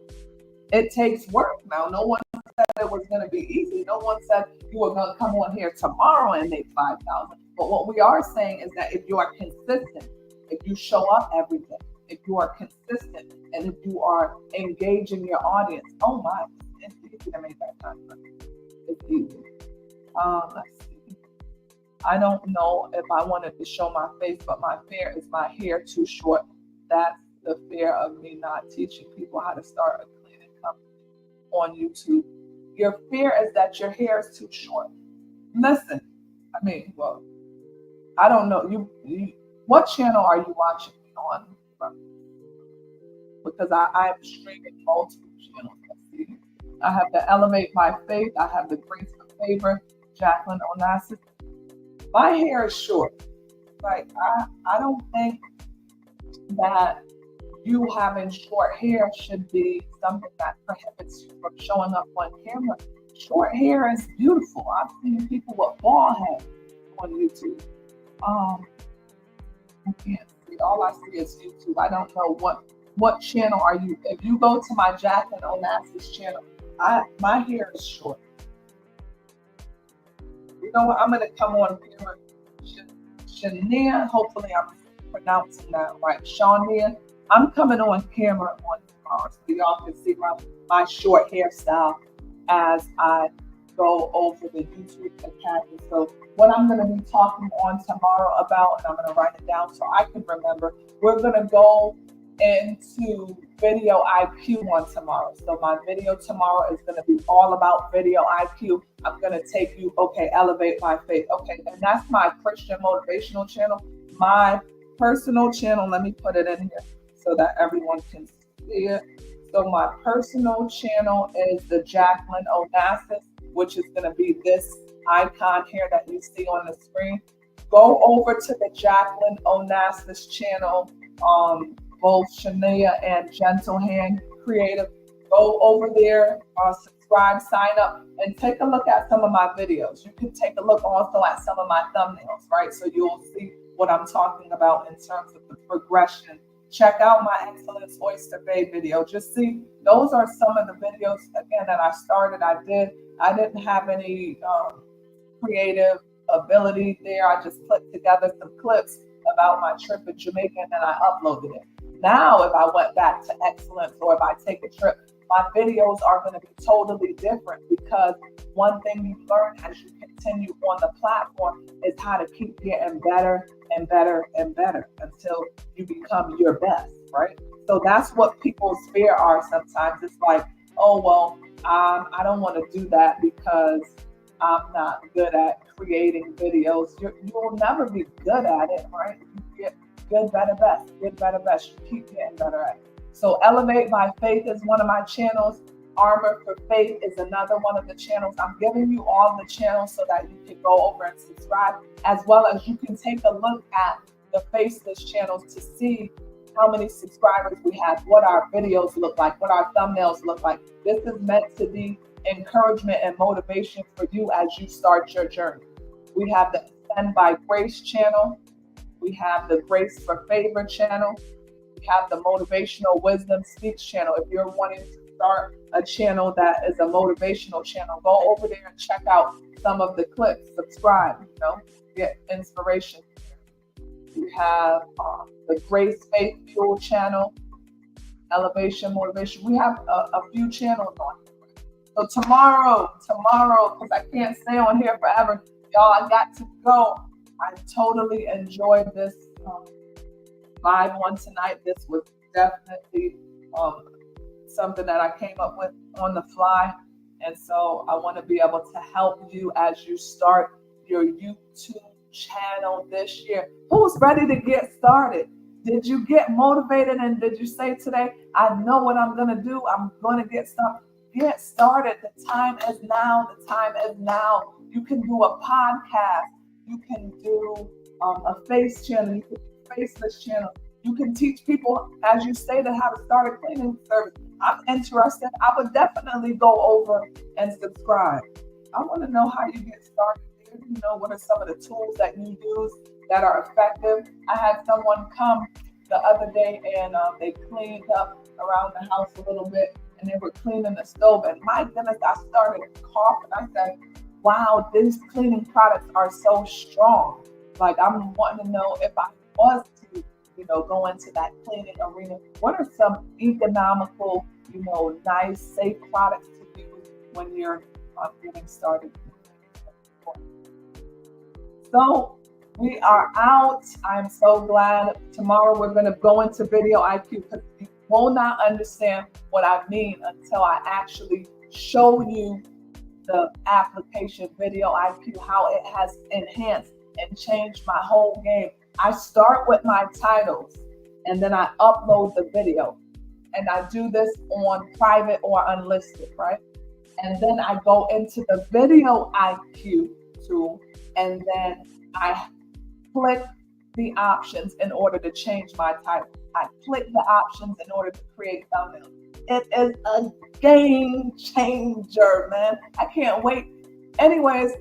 It takes work. Now, no one said it was going to be easy. No one said you were going to come on here tomorrow and make $5,000. But what we are saying is that if you are consistent, if you show up every day, if you are consistent, and if you are engaging your audience, oh my, it's easy to make that kind of money. It's easy. Let's see. I don't know if I wanted to show my face, but my fear is my hair too short. That's the fear of me not teaching people how to start a cleaning company on YouTube. Your fear is that your hair is too short. Listen, I don't know. You what channel are you watching me on? Because I am streaming multiple channels. Let's see. I have the Elevate My Faith. I have the Grace for Favor, Jacqueline Onassis. My hair is short. Like, I don't think that you having short hair should be something that prohibits you from showing up on camera. Short hair is beautiful. I've seen people with bald head on YouTube. I can't see. All I see is YouTube. I don't know what channel are you. If you go to my Jacqueline Onassis channel, my hair is short. You know what? I'm gonna come on camera. Shania, hopefully I'm pronouncing that right. Shania, I'm coming on camera on tomorrow so y'all can see my short hairstyle as I go over the YouTube Academy. So what I'm going to be talking on tomorrow about, and I'm going to write it down so I can remember, we're going to go into video IQ on tomorrow. So my video tomorrow is going to be all about video IQ. I'm going to take you, Elevate My Faith. Okay, and that's my Christian motivational channel. My personal channel, let me put it in here so that everyone can see it. So my personal channel is the Jacqueline Onassis, which is going to be this icon here that you see on the screen. Go over to the Jacqueline Onassis channel, both Shania and Gentle Hand Creative. Go over there, subscribe, sign up, and take a look at some of my videos. You can take a look also at some of my thumbnails, right? So you'll see what I'm talking about in terms of the progression. Check out my Excellence Oyster Bay video. Just see, those are some of the videos, again, that I started. I didn't have any creative ability there. I just put together some clips about my trip in Jamaica and then I uploaded it. Now, if I went back to Excellence or if I take a trip, my videos are going to be totally different, because one thing you learn as you continue on the platform is how to keep getting better and better and better until you become your best, right? So that's what people's fear are sometimes. It's like, oh, well, I don't want to do that because I'm not good at creating videos. You'll never be good at it, right? You get good, better, best. Good, better, best. You keep getting better at it. So Elevate by Faith is one of my channels. Armor for Faith is another one of the channels. I'm giving you all the channels so that you can go over and subscribe, as well as you can take a look at the faceless channels to see how many subscribers we have, what our videos look like, what our thumbnails look like. This is meant to be encouragement and motivation for you as you start your journey. We have the Ascend by Grace channel. We have the Grace for Favor channel. We have the Motivational Wisdom Speaks channel. If you're wanting to start a channel that is a motivational channel, go over there and check out some of the clips. Subscribe, get inspiration. We have the Grace Faith Fuel channel, Elevation Motivation. We have a few channels on. So tomorrow, because I can't stay on here forever, y'all, I got to go. I totally enjoyed this live one tonight. This was definitely something that I came up with on the fly. And so I want to be able to help you as you start your YouTube channel this year. Who's ready to get started? Did you get motivated and did you say today, I know what I'm going to do. I'm going to get started. Get started. The time is now. The time is now. You can do a podcast. You can do a face channel. You can do a faceless channel. You can teach people, as you stated, how to start a cleaning service. I'm interested. I would definitely go over and subscribe. I want to know how you get started. What are some of the tools that you use that are effective? I had someone come the other day and they cleaned up around the house a little bit. And they were cleaning the stove, and my goodness, I started coughing. I said, wow, these cleaning products are so strong. Like, I'm wanting to know if I was to, go into that cleaning arena, what are some economical, nice, safe products to use when you're getting started? So we are out. I'm so glad. Tomorrow we're going to go into video IQ because you will not understand what I mean until I actually show you the application Video IQ, how it has enhanced and changed my whole game. I start with my titles and then I upload the video, and I do this on private or unlisted, right? And then I go into the Video IQ tool, and then I click the options in order to change my title. I click the options in order to create thumbnails. It is a game changer, man. I can't wait. Anyways,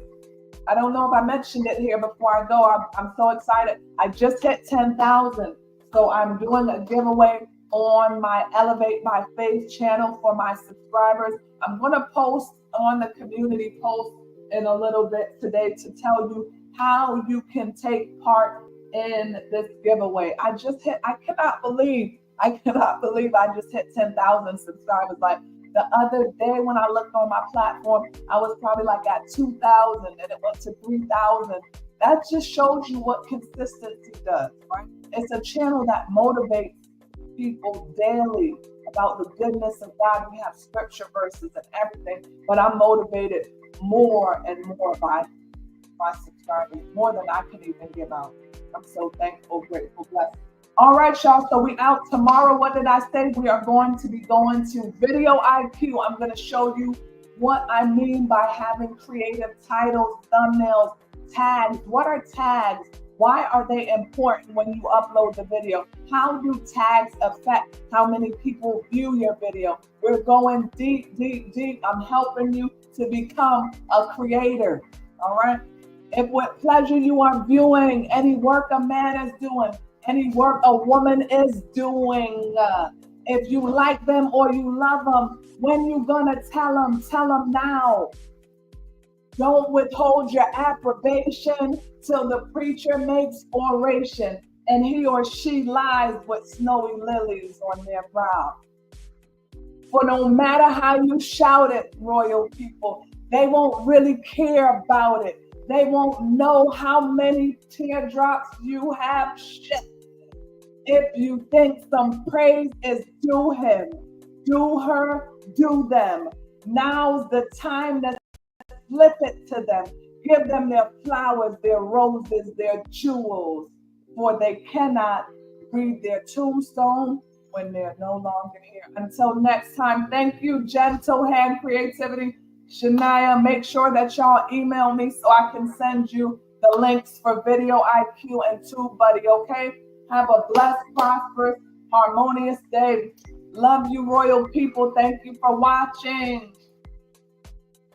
I don't know if I mentioned it here before I go. I'm so excited. I just hit 10,000. So I'm doing a giveaway on my Elevate by Faith channel for my subscribers. I'm going to post on the community post in a little bit today to tell you how you can take part in this giveaway. I cannot believe I just hit 10,000 subscribers. Like the other day when I looked on my platform, I was probably like at 2,000 and it went to 3,000. That just shows you what consistency does, right? It's a channel that motivates people daily about the goodness of God. We have scripture verses and everything, but I'm motivated more and more by my subscribers, more than I can even give out. I'm so thankful, grateful, blessed. All right, y'all. So we out tomorrow. What did I say? We are going to be going to Video IQ. I'm going to show you what I mean by having creative titles, thumbnails, tags. What are tags? Why are they important when you upload the video? How do tags affect how many people view your video? We're going deep, deep, deep. I'm helping you to become a creator. All right. If with pleasure you are viewing any work a man is doing, any work a woman is doing, if you like them or you love them, when you gonna tell them now. Don't withhold your approbation till the preacher makes oration and he or she lies with snowy lilies on their brow. For no matter how you shout it, royal people, they won't really care about it. They won't know how many teardrops you have shed. If you think some praise is due him, do her, do them. Now's the time that flip it to them. Give them their flowers, their roses, their jewels, for they cannot read their tombstone when they're no longer here. Until next time, thank you, Gentle Hand Creativity. Shania, make sure that y'all email me so I can send you the links for Video IQ and TubeBuddy, okay? Have a blessed, prosperous, harmonious day. Love you, royal people. Thank you for watching.